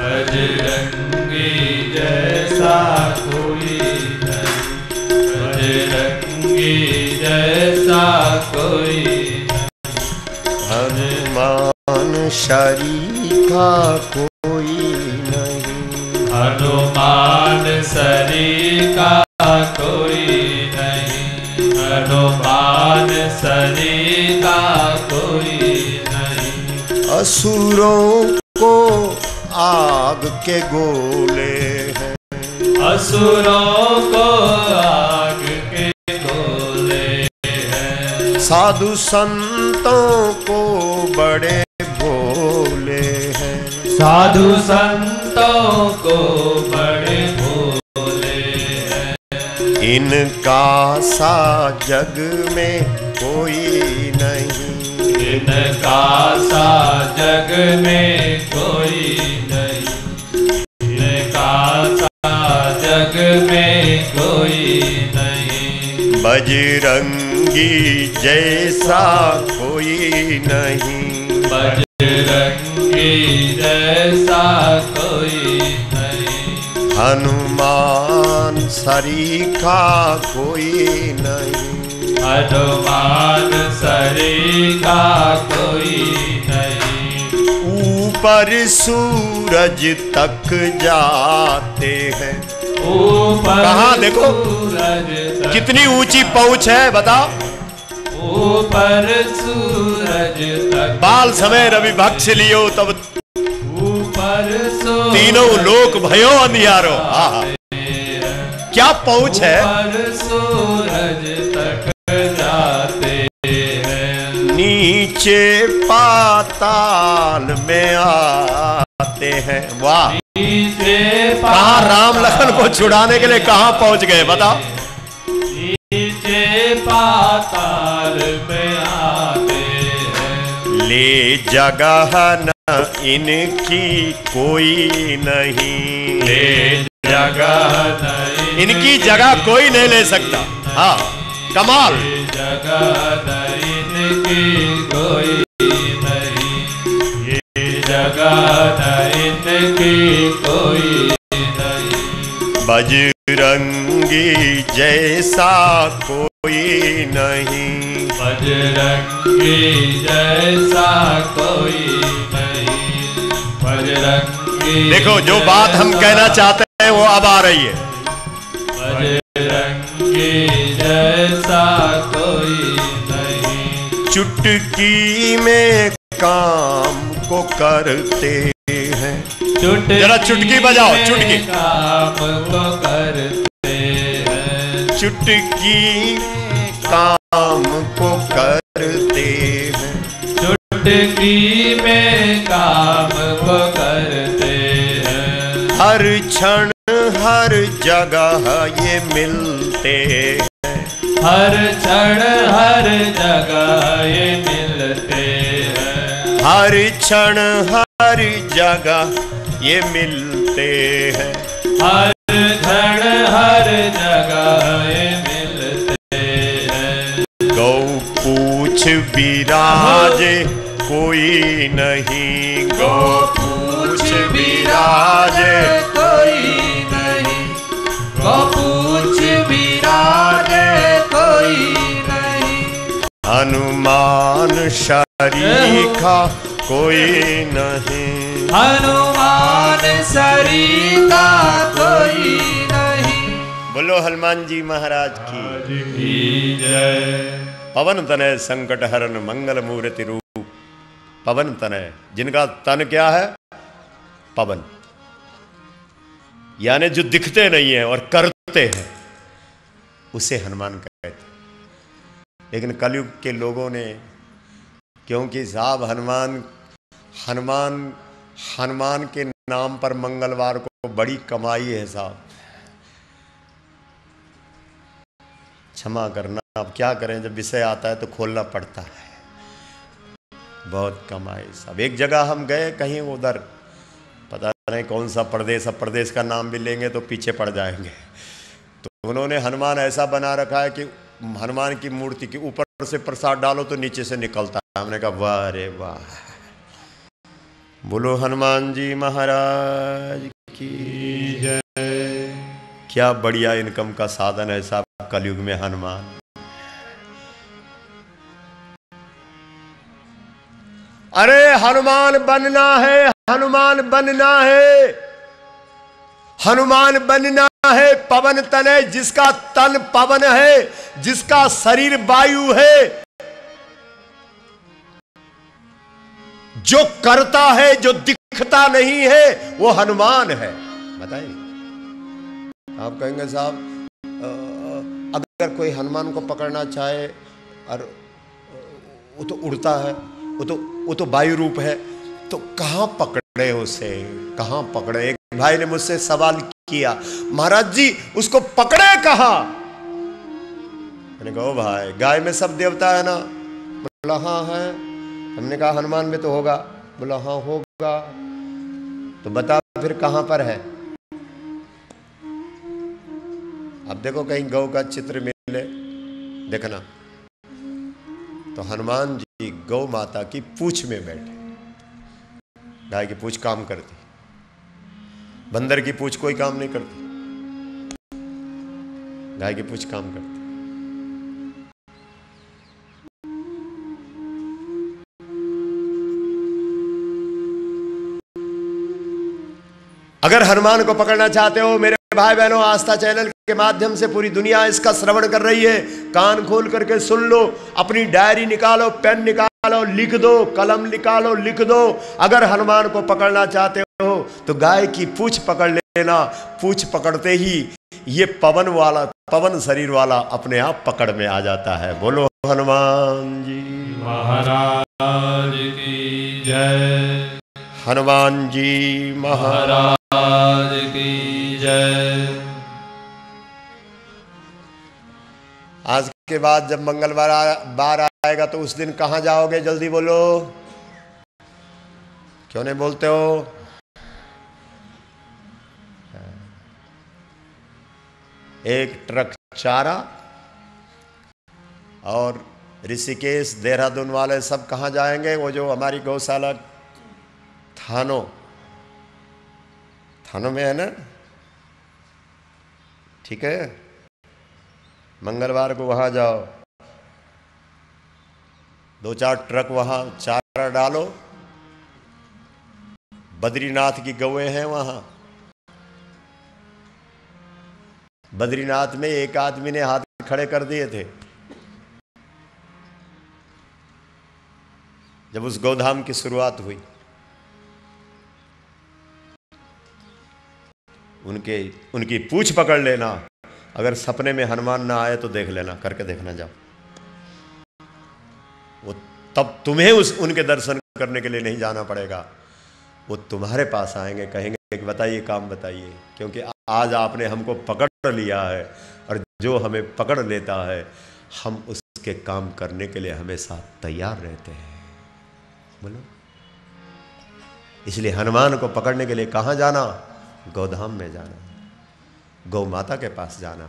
बजरंगी जैसा कोई नहीं, बजरंगी जैसा कोई नहीं, हनुमान शरीखा कोई नहीं, हनुमान सरीखा कोई नहीं, हनुमान सरीखा कोई नहीं, असुरों को आग के गोले हैं, असुरों को आग के गोले हैं, साधु संतों को बड़े भोले हैं, साधु संतों को बड़े भोले हैं, इनका सा जग में कोई नहीं, इनका सा जग में कोई नहीं, इनका सा जग में कोई नहीं, बजरंगी जैसा कोई नहीं, बजरंगी जैसा कोई नहीं, हनुमान सरीखा कोई नहीं, हनुमान सरीखा कोई नहीं, ऊपर सूरज तक जाते हैं, ऊपर कहाँ देखो? सूरज तक, कितनी ऊंची पहुंच है बताओ? ऊपर सूरज तक, बाल समय रवि भक्ष लियो तब ऊपर सूरज तीनों लोक भयो अंधियारो। आहा, क्या पहुंच है? ऊपर सूरज तक जाते हैं, नीचे पाताल में आते हैं। वाह, नीचे कहाँ राम लखन को छुड़ाने के लिए कहाँ पहुंच गए बताओ? नीचे पाताल में आते हैं, ले जगह न इनकी कोई नहीं, ले जगह नहीं, इनकी जगह कोई नहीं ले सकता। हाँ, कमाल। जगह नहीं इनकी कोई नहीं, ये जगह नहीं इनकी कोई नहीं, बजरंगी जैसा कोई नहीं, बजरंगी जैसा कोई नहीं, बजरंगी देखो जो बात हम कहना चाहते हैं वो अब आ रही है। बजरंगी जैसा कोई नहीं, चुटकी में काम को करते हैं। जरा चुटकी बजाओ, चुटकी। काम को करते हैं, चुटकी काम को करते हैं, चुटकी में काम को करते हैं, हर क्षण हर जगह ये मिलते हैं, हर क्षण हर जगह ये मिलते हैं, हर क्षण हर जगह ये मिलते हैं, हर क्षण हर जगह ये मिलते हैं, गौ पूछ विराजे कोई नहीं, गौ पूछ विराजे कोई नहीं, गौ पूछ विराजे कोई नहीं, हनुमान शरीखा कोई नहीं, हनुमान सरीखा कोई नहीं, बोलो हनुमान जी महाराज की जय। पवन तनय संकट हरन मंगल मूर्ति रूप। पवन तनय, जिनका तन क्या है? पवन, यानी जो दिखते नहीं है और करते हैं, उसे हनुमान कहते हैं। लेकिन कलयुग के लोगों ने, क्योंकि साहब हनुमान के नाम पर मंगलवार को बड़ी कमाई है साहब, क्षमा करना, अब क्या करें, जब विषय आता है तो खोलना पड़ता है। बहुत कमाई साहब। एक जगह हम गए कहीं उधर, पता नहीं कौन सा प्रदेश, अब प्रदेश का नाम भी लेंगे तो पीछे पड़ जाएंगे। तो उन्होंने हनुमान ऐसा बना रखा है कि हनुमान की मूर्ति के ऊपर से प्रसाद डालो तो नीचे से निकलता है। हमने कहा वाह रे वाह, बोलो हनुमान जी महाराज की जय। क्या बढ़िया इनकम का साधन है साहब कलयुग में हनुमान। अरे हनुमान बनना है, हनुमान बनना है, हनुमान बनना है। पवन तनय, जिसका तन पवन है, जिसका शरीर वायु है, जो करता है, जो दिखता नहीं है, वो हनुमान है। बताइए, आप कहेंगे साहब अगर कोई हनुमान को पकड़ना चाहे और वो तो उड़ता है, वो तो वायु रूप है, तो कहां पकड़े उसे, कहां पकड़े? एक भाई ने मुझसे सवाल किया, महाराज जी उसको पकड़े कहां? मैंने कहा ओ भाई, गाय में सब देवता है ना? बोला हाँ है। हमने कहा हनुमान में तो होगा? बोला हाँ होगा। तो बता फिर कहां पर है? अब देखो कहीं गौ का चित्र मिले, देखना। तो हनुमान जी गौ माता की पूंछ में बैठे। गाय की पूंछ काम करती, बंदर की पूंछ कोई काम नहीं करती, गाय की पूंछ काम करती। अगर हनुमान को पकड़ना चाहते हो मेरे भाई बहनों, आस्था चैनल के माध्यम से पूरी दुनिया इसका श्रवण कर रही है, कान खोल करके सुन लो, अपनी डायरी निकालो, पेन निकालो, लिख दो, कलम निकालो, लिख दो। अगर हनुमान को पकड़ना चाहते हो तो गाय की पूंछ पकड़ लेना। पूंछ पकड़ते ही ये पवन शरीर वाला अपने आप पकड़ में आ जाता है। बोलो हनुमान जी महाराज की जय। हनुमान जी महाराज की जय। आज के बाद जब मंगलवार बार आएगा तो उस दिन कहां जाओगे? जल्दी बोलो, क्यों नहीं बोलते हो? एक ट्रक चारा और ऋषिकेश देहरादून वाले सब कहां जाएंगे? वो जो हमारी गौशाला थानों में है ना, ठीक है, मंगलवार को वहां जाओ, 2-4 ट्रक वहां चारा डालो। बद्रीनाथ की गौएं हैं वहां। बद्रीनाथ में एक आदमी ने हाथ खड़े कर दिए थे जब उस गौधाम की शुरुआत हुई। उनकी पूंछ पकड़ लेना। अगर सपने में हनुमान ना आए तो देख लेना, करके देखना जाओ। वो तब तुम्हें उनके दर्शन करने के लिए नहीं जाना पड़ेगा, वो तुम्हारे पास आएंगे, कहेंगे कि बताइए काम बताइए, क्योंकि आज आपने हमको पकड़ लिया है और जो हमें पकड़ लेता है हम उसके काम करने के लिए हमेशा तैयार रहते हैं। बोलो, इसलिए हनुमान को पकड़ने के लिए कहाँ जाना? गौधाम में जाना, गौ माता के पास जाना,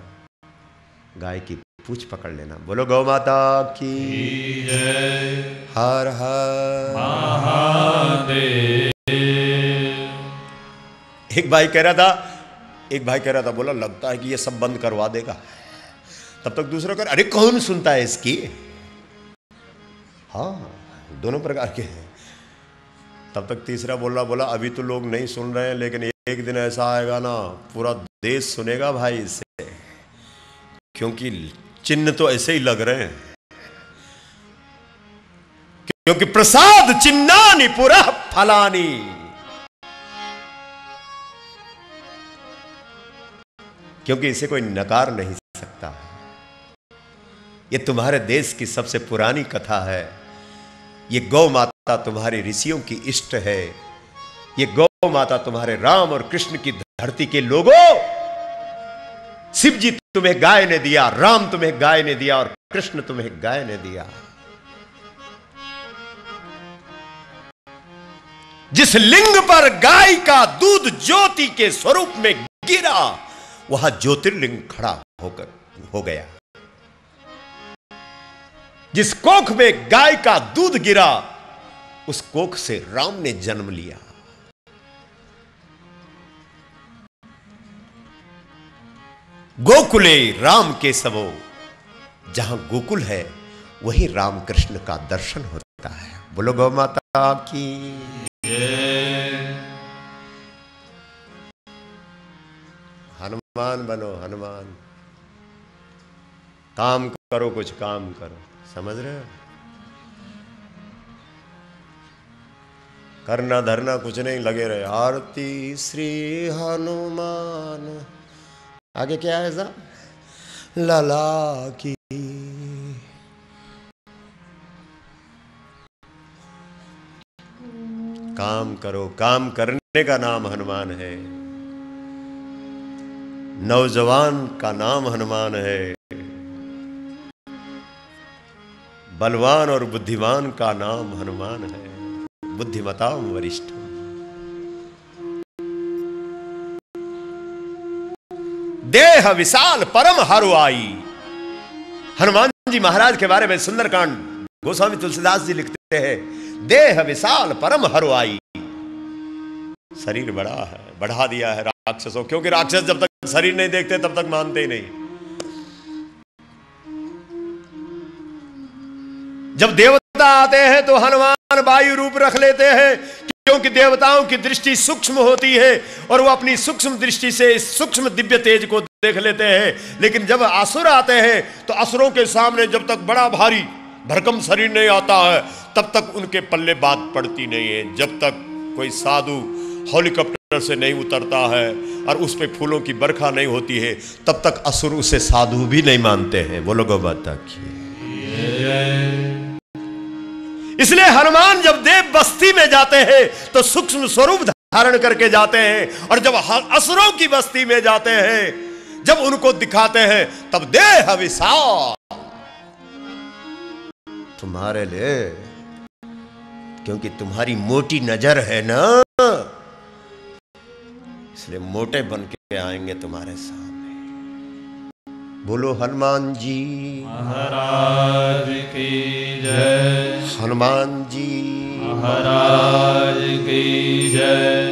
गाय की पूंछ पकड़ लेना। बोलो गौ माता की जय। हर हर महादेव। एक भाई कह रहा था, बोला लगता है कि ये सब बंद करवा देगा। तब तक दूसरा कर, अरे कौन सुनता है इसकी? हाँ, दोनों प्रकार के हैं। तब तक तीसरा बोला अभी तो लोग नहीं सुन रहे हैं, लेकिन एक दिन ऐसा आएगा ना पूरा देश सुनेगा भाई इससे। क्योंकि चिन्ह तो ऐसे ही लग रहे हैं, क्योंकि प्रसाद चिन्हानि पुरः फलानि। क्योंकि इसे कोई नकार नहीं सकता। ये तुम्हारे देश की सबसे पुरानी कथा है। ये गौ माता तुम्हारे ऋषियों की इष्ट है। ये गौ माता तुम्हारे राम और कृष्ण की धरती के लोगों। शिव जी तुम्हें गाय ने दिया, राम तुम्हें गाय ने दिया और कृष्ण तुम्हें गाय ने दिया। जिस लिंग पर गाय का दूध ज्योति के स्वरूप में गिरा, वहां ज्योतिर्लिंग खड़ा हो गया। जिस कोख में गाय का दूध गिरा, उस कोख से राम ने जन्म लिया। गोकुले राम केशवो, जहां गोकुल है वहीं राम कृष्ण का दर्शन होता है। बोलो गौ माता की जय। हनुमान बनो, हनुमान। काम करो, कुछ काम करो, समझ रहे हो? करना धरना कुछ नहीं, लगे रहे। आरती श्री हनुमान। आगे क्या है ऐसा? लला की। काम करो, काम करने का नाम हनुमान है। नौजवान का नाम हनुमान है। बलवान और बुद्धिमान का नाम हनुमान है। बुद्धिमतां वरिष्ठ। देह विशाल परम हरुआई। हनुमान जी महाराज के बारे में सुंदरकांड गोस्वामी तुलसीदास जी लिखते हैं, देह विशाल परम हरुआई। शरीर बड़ा है, बढ़ा दिया है राक्षसों, क्योंकि राक्षस जब तक शरीर नहीं देखते तब तक मानते ही नहीं। जब देवता आते हैं तो हनुमान वायु रूप रख लेते हैं, क्योंकि देवताओं की दृष्टि सूक्ष्म होती है और वो अपनी सूक्ष्म दृष्टि से इस सूक्ष्म दिव्य तेज को देख लेते हैं। लेकिन जब असुर आते हैं तो असुरों के सामने जब तक बड़ा भारी भरकम शरीर नहीं आता है तब तक उनके पल्ले बात पड़ती नहीं है। जब तक कोई साधु हेलीकॉप्टर से नहीं उतरता है और उस पे फूलों की बरखा नहीं होती है तब तक असुर उसे साधु भी नहीं मानते हैं। बोलो गौ माता की। इसलिए हनुमान जब देव बस्ती में जाते हैं तो सूक्ष्म स्वरूप धारण करके जाते हैं, और जब असुरों की बस्ती में जाते हैं, जब उनको दिखाते हैं, तब देह विशाल तुम्हारे लिए, क्योंकि तुम्हारी मोटी नजर है ना, इसलिए मोटे बन के आएंगे तुम्हारे सामने। बोलो हनुमान जी महाराज की जय। हनुमान जी महाराज की जय।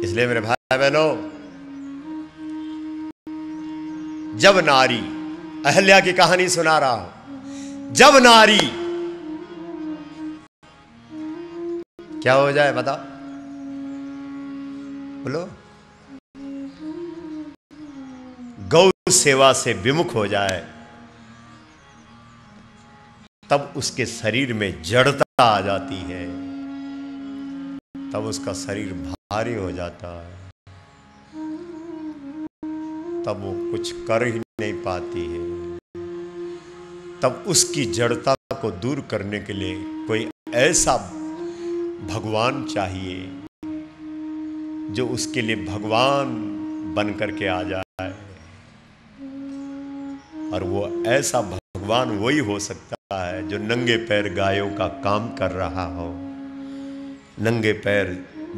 इसलिए मेरे भाई बहनों, जब नारी, अहल्या की कहानी सुना रहा हूं, जब नारी क्या हो जाए बताओ? बोलो। गौ सेवा से विमुख हो जाए, तब उसके शरीर में जड़ता आ जाती है, तब उसका शरीर भारी हो जाता है, तब वो कुछ कर ही नहीं पाती है। तब उसकी जड़ता को दूर करने के लिए कोई ऐसा भगवान चाहिए जो उसके लिए भगवान बन करके आ जाए, और वो ऐसा भगवान वही हो सकता है जो नंगे पैर गायों का काम कर रहा हो, नंगे पैर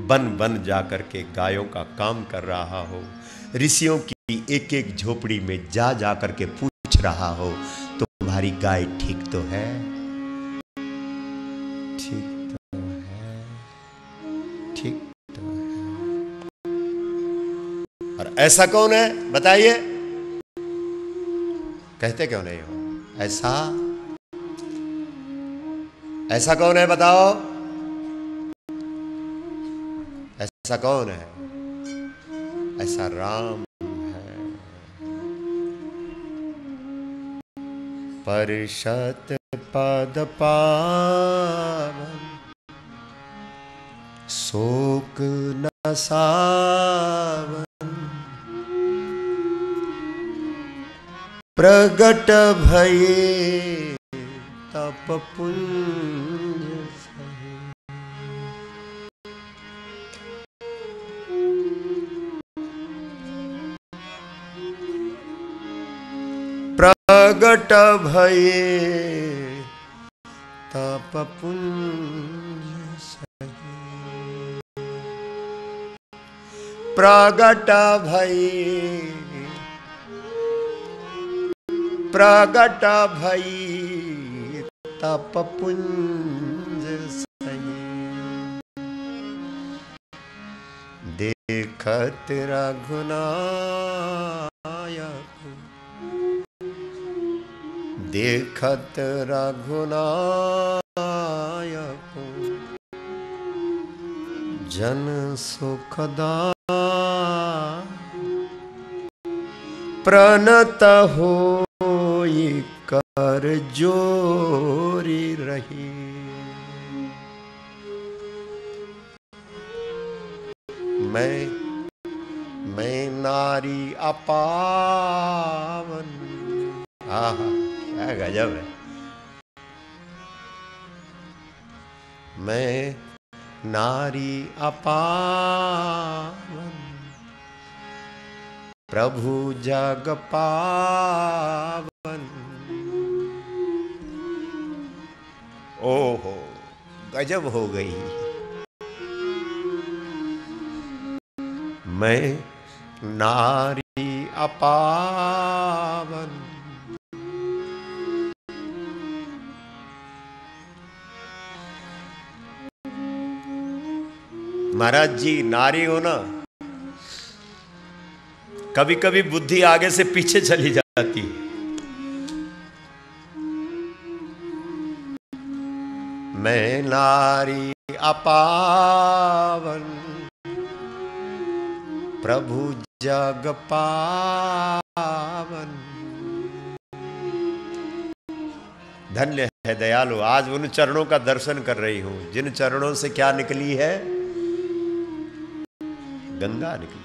बन बन जा करके गायों का काम कर रहा हो, ऋषियों की एक एक झोपड़ी में जा जा करके पूछ रहा हो, तो तुम्हारी गाय ठीक तो है? ठीक तो है, ठीक तो है। और ऐसा कौन है बताइए? कहते क्यों नहीं हो ऐसा? ऐसा कौन है बताओ? ऐसा कौन है? ऐसा राम है। परिषत पद पावन शोक न सावन, प्रगट भये तप पुंज सहे। प्रगट भये तप पुंज सहे। प्रगट भये प्रगट भई तप पुंज सहे। देखत रघुनायक देखत रघुनायक जन सुखदा प्रणत होई कर जोरी रही। मैं नारी अपावन। आहा क्या गजब है। मैं नारी अपावन प्रभु जग पावन। ओहो गजब हो गई। मैं नारी अपावन महाराज जी नारी हो ना, कभी कभी बुद्धि आगे से पीछे चली जाती है। मैं नारी अपावन प्रभु जग पावन। धन्य है दयालु, आज उन चरणों का दर्शन कर रही हूं जिन चरणों से क्या निकली है, गंगा निकली।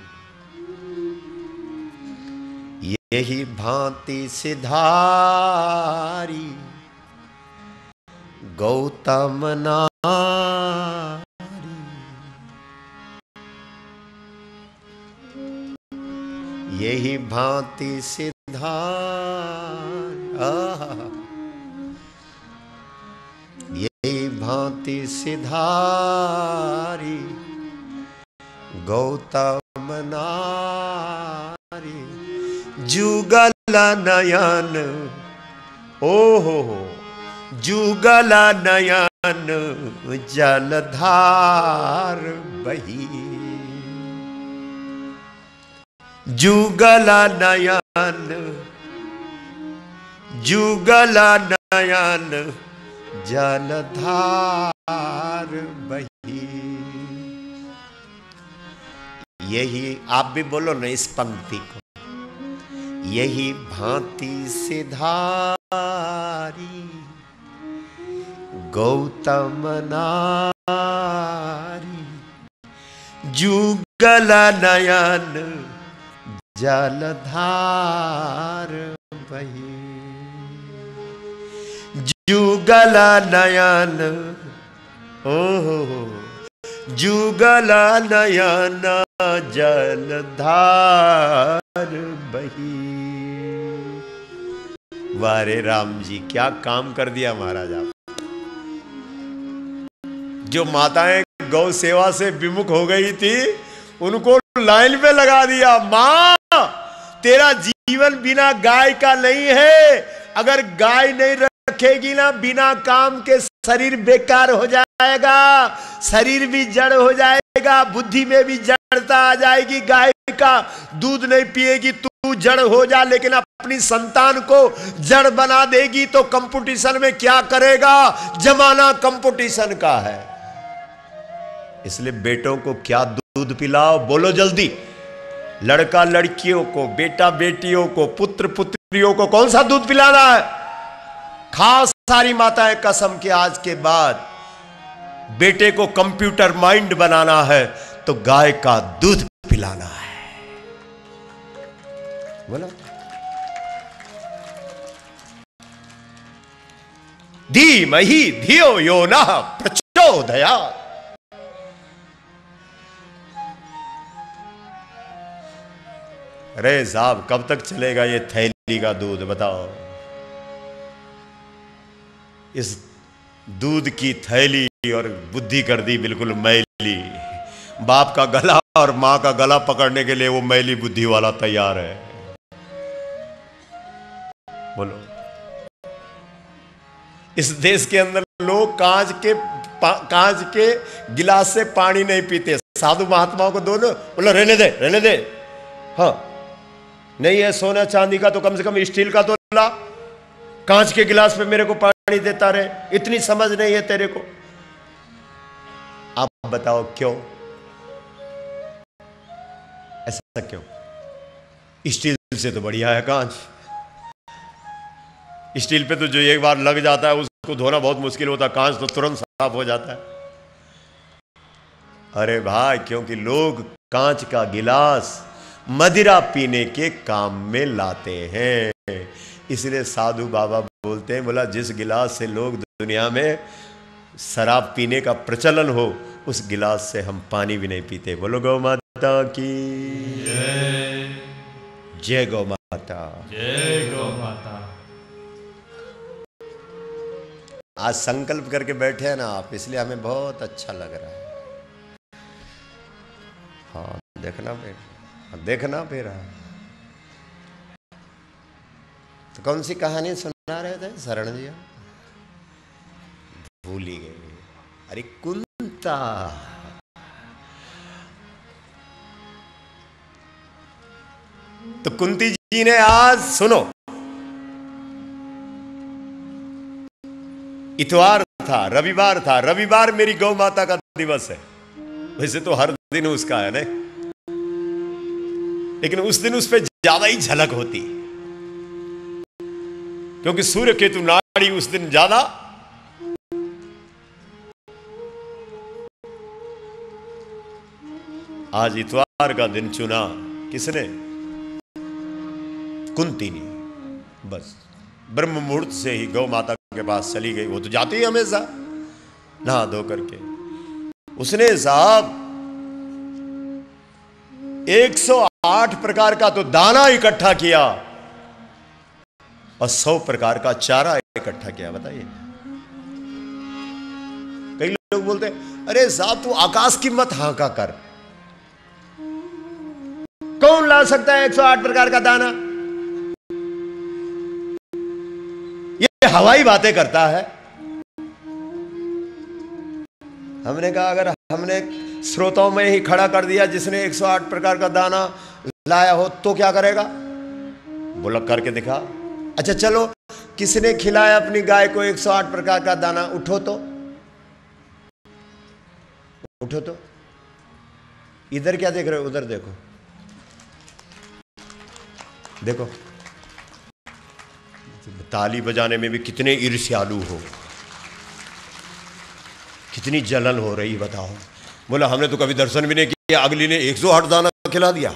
यही भांति सिधारी गौतम नारी। यही भांति सिधारी यही भांति सिधारी गौतम नारी। जुगल नयन ओहो जुगल नयन जलधार बही। जुगल नयन जलधार बही। यही आप भी बोलो ना इस पंक्ति को। यही भांति सिधारी गौतम नारी। जुगल नयन जलधार बही। जुगल नयन ओहो जुगल नयन जलधार बही। वारे राम जी क्या काम कर दिया महाराज आप। जो माताएं गौ सेवा से विमुख हो गई थी उनको लाइन पे लगा दिया। मां तेरा जीवन बिना गाय का नहीं है। अगर गाय नहीं रखेगी ना, बिना काम के शरीर बेकार हो जाएगा, शरीर भी जड़ हो जाएगा, बुद्धि में भी जड़ता आ जाएगी। गाय का दूध नहीं पिएगी तू जड़ हो जा, लेकिन अपनी संतान को जड़ बना देगी तो कंपटीशन में क्या करेगा। जमाना कंपटीशन का है, इसलिए बेटों को क्या दूध पिलाओ, बोलो जल्दी। लड़का लड़कियों को, बेटा बेटियों को, पुत्र पुत्रियों को कौन सा दूध पिलाना है? खास सारी माताएं कसम के आज के बाद बेटे को कंप्यूटर माइंड बनाना है तो गाय का दूध पिलाना है। बोला धीमहि धियो यो नः प्रचोदयात्। अरे साहब कब तक चलेगा ये थैली का दूध बताओ? इस दूध की थैली और बुद्धि कर दी बिल्कुल मैली। बाप का गला और मां का गला पकड़ने के लिए वो मैली बुद्धि वाला तैयार है। बोलो इस देश के अंदर लोग कांच के गिलास से पानी नहीं पीते। साधु महात्माओं को दोनों बोलो रहने दे। हाँ नहीं है सोना चांदी का तो कम से कम स्टील का तो ला। कांच के गिलास पे मेरे को पानी देता रहे, इतनी समझ नहीं है तेरे को। आप बताओ क्यों? ऐसा क्यों? स्टील से तो बढ़िया है कांच। स्टील पे तो जो एक बार लग जाता है उसको धोना बहुत मुश्किल होता है, कांच तो तुरंत साफ हो जाता है। अरे भाई क्योंकि लोग कांच का गिलास मदिरा पीने के काम में लाते हैं, इसलिए साधु बाबा बोलते हैं, बोला जिस गिलास से लोग दुनिया में शराब पीने का प्रचलन हो उस गिलास से हम पानी भी नहीं पीते। बोलो गौ माता की जय। जय गौ माता। जय गौ माता। आज संकल्प करके बैठे हैं ना आप, इसलिए हमें बहुत अच्छा लग रहा है। हाँ देखना फिर तो कौन सी कहानी सुना रहे थे शरण जी? भूल ही गए। अरे कुंता, तो कुंती जी ने आज सुनो, इतवार था, रविवार मेरी गौ माता का दिवस है। वैसे तो हर दिन उसका है नहीं, लेकिन उस दिन उस पर ज्यादा ही झलक होती क्योंकि सूर्य केतु नाड़ी उस दिन ज्यादा आज इतवार का दिन चुना किसने? कुंती ने। बस ब्रह्म मुहूर्त से ही गौ माता के पास चली गई। वो तो जाती है हमेशा नहा धो करके। उसने साहब 108 प्रकार का तो दाना इकट्ठा किया और 100 प्रकार का चारा इकट्ठा किया। बताइए, कई लोग बोलते हैं अरे साहब तू आकाश की मत हाका कर, कौन ला सकता है 108 प्रकार का दाना? ये हवाई बातें करता है। हमने कहा अगर हमने स्रोतों में ही खड़ा कर दिया जिसने 108 प्रकार का दाना लाया हो तो क्या करेगा? बोला करके दिखा। अच्छा चलो, किसने खिलाया अपनी गाय को 108 प्रकार का दाना? उठो तो, उठो तो। इधर क्या देख रहे हो? उधर देखो, देखो। ताली बजाने में भी कितने ईर्ष्यालु हो, कितनी जलन हो रही बताओ। बोला हमने तो कभी दर्शन भी नहीं किया, अगली ने 108 दाना खिला दिया।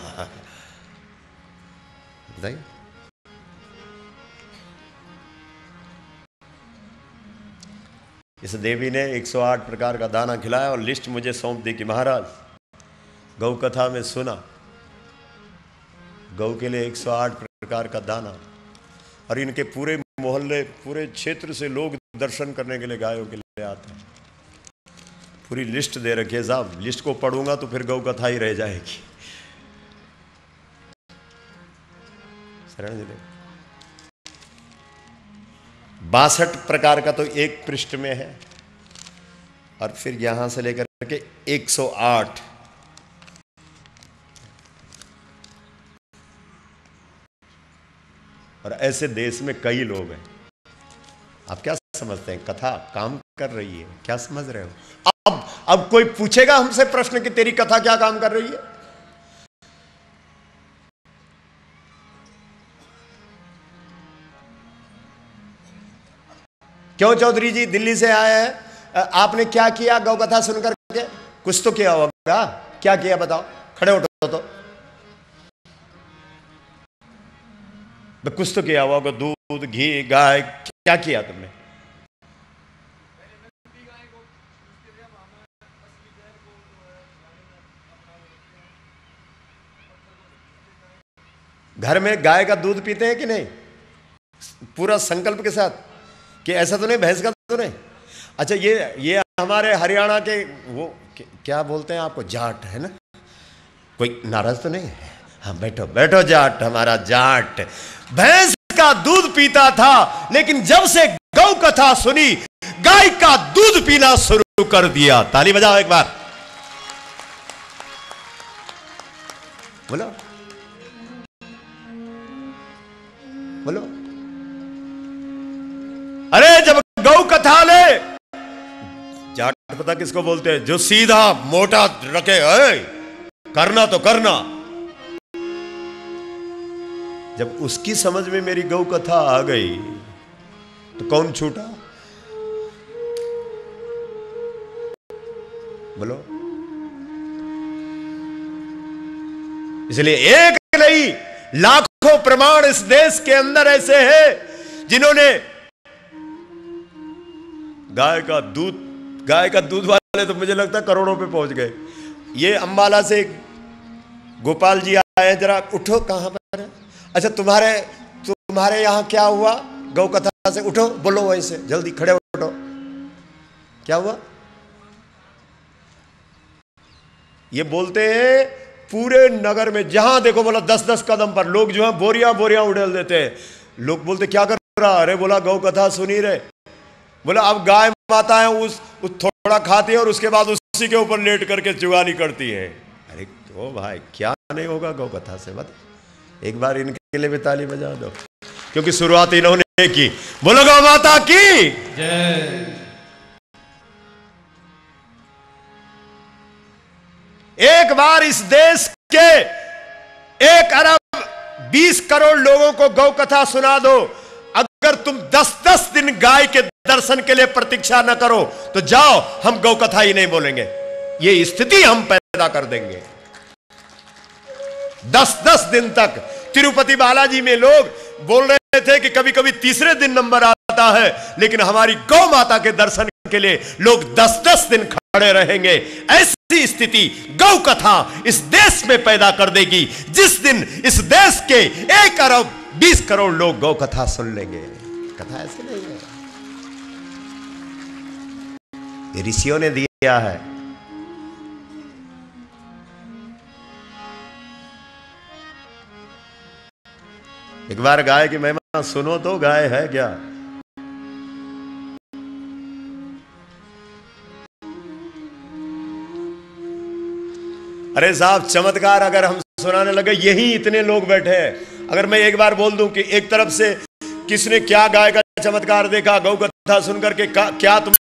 बताइए, इस देवी ने 108 प्रकार का दाना खिलाया और लिस्ट मुझे सौंप दी कि महाराज गौ कथा में सुना, गौ के लिए 108 प्रकार का दाना, और इनके पूरे मोहल्ले पूरे क्षेत्र से लोग दर्शन करने के लिए गायों के लिए आते हैं। पूरी लिस्ट दे रखी है साहब, लिस्ट को पढ़ूंगा तो फिर गौ कथा ही रह जाएगी। शरण जी 62 प्रकार का तो एक पृष्ठ में है, और फिर यहां से लेकर के 108। और ऐसे देश में कई लोग हैं। आप क्या समझते हैं? कथा काम कर रही है, क्या समझ रहे हो? अब कोई पूछेगा हमसे प्रश्न कि तेरी कथा क्या काम कर रही है? क्यों चौधरी जी दिल्ली से आए हैं, आपने क्या किया गौ कथा सुनकर के? कुछ तो किया होगा, क्या किया बताओ, खड़े उठो तो। कुछ तो किया होगा, दूध घी गाय, क्या किया तुमने? घर में गाय का दूध पीते हैं कि नहीं? पूरा संकल्प के साथ कि ऐसा तो नहीं, भैंस का तो नहीं। अच्छा ये हमारे हरियाणा के वो क्या बोलते हैं आपको, जाट है ना, कोई नाराज तो नहीं है? हाँ बैठो बैठो, जाट हमारा जाट भैंस का दूध पीता था, लेकिन जब से गौ कथा सुनी गाय का दूध पीना शुरू कर दिया। ताली बजाओ एक बार, बोलो बोलो। अरे जब गौ कथा ले, जाट पता किसको बोलते हैं? जो सीधा मोटा रखे, करना तो करना। जब उसकी समझ में मेरी गौ कथा आ गई तो कौन छूटा? बोलो। इसलिए एक नहीं लाखों प्रमाण इस देश के अंदर ऐसे हैं जिन्होंने गाय का दूध वाले तो मुझे लगता है करोड़ों पे पहुंच गए। ये अंबाला से गोपाल जी आए, जरा उठो, कहां पर है? अच्छा तुम्हारे यहां क्या हुआ गौ कथा से? उठो, बोलो वहीं से जल्दी, खड़े उठो, क्या हुआ? ये बोलते हैं पूरे नगर में जहां देखो बोला 10-10 कदम पर लोग जो है बोरियां उड़ेल देते हैं। लोग बोलते क्या कर रहा? अरे बोला गौ कथा सुनी रे। बोला अब गाय माता है उस थोड़ा खाती है और उसके बाद उसी के ऊपर लेट करके चुगानी करती है। अरे तो भाई क्या नहीं होगा गौ कथा से? बता, एक बार इनके लिए भी ताली बजा दो, क्योंकि शुरुआत इन्होंने की। बोलो गौ माता की जय। एक बार इस देश के 1 अरब 20 करोड़ लोगों को गौ कथा सुना दो। अगर तुम 10-10 दिन गाय के दर्शन के लिए प्रतीक्षा न करो तो जाओ, हम गौ कथा ही नहीं बोलेंगे। ये स्थिति हम पैदा कर देंगे। 10-10 दिन तक तिरुपति बालाजी में लोग बोल रहे थे कि कभी कभी तीसरे दिन नंबर आता है, लेकिन हमारी गौ माता के दर्शन के लिए लोग 10-10 दिन खड़े रहेंगे। ऐसी स्थिति गौ कथा इस देश में पैदा कर देगी जिस दिन इस देश के 1 अरब 20 करोड़ लोग गौ कथा सुन लेंगे। कथा ऐसे नहीं है, ये ऋषियों ने दिया है। एक बार गाय की महिमा सुनो तो, गाय है क्या? अरे साहब चमत्कार अगर हम सुनाने लगे, यही इतने लोग बैठे हैं। अगर मैं एक बार बोल दूं कि एक तरफ से किसने क्या गाय का चमत्कार देखा, गौ कथा सुनकर के क्या तुम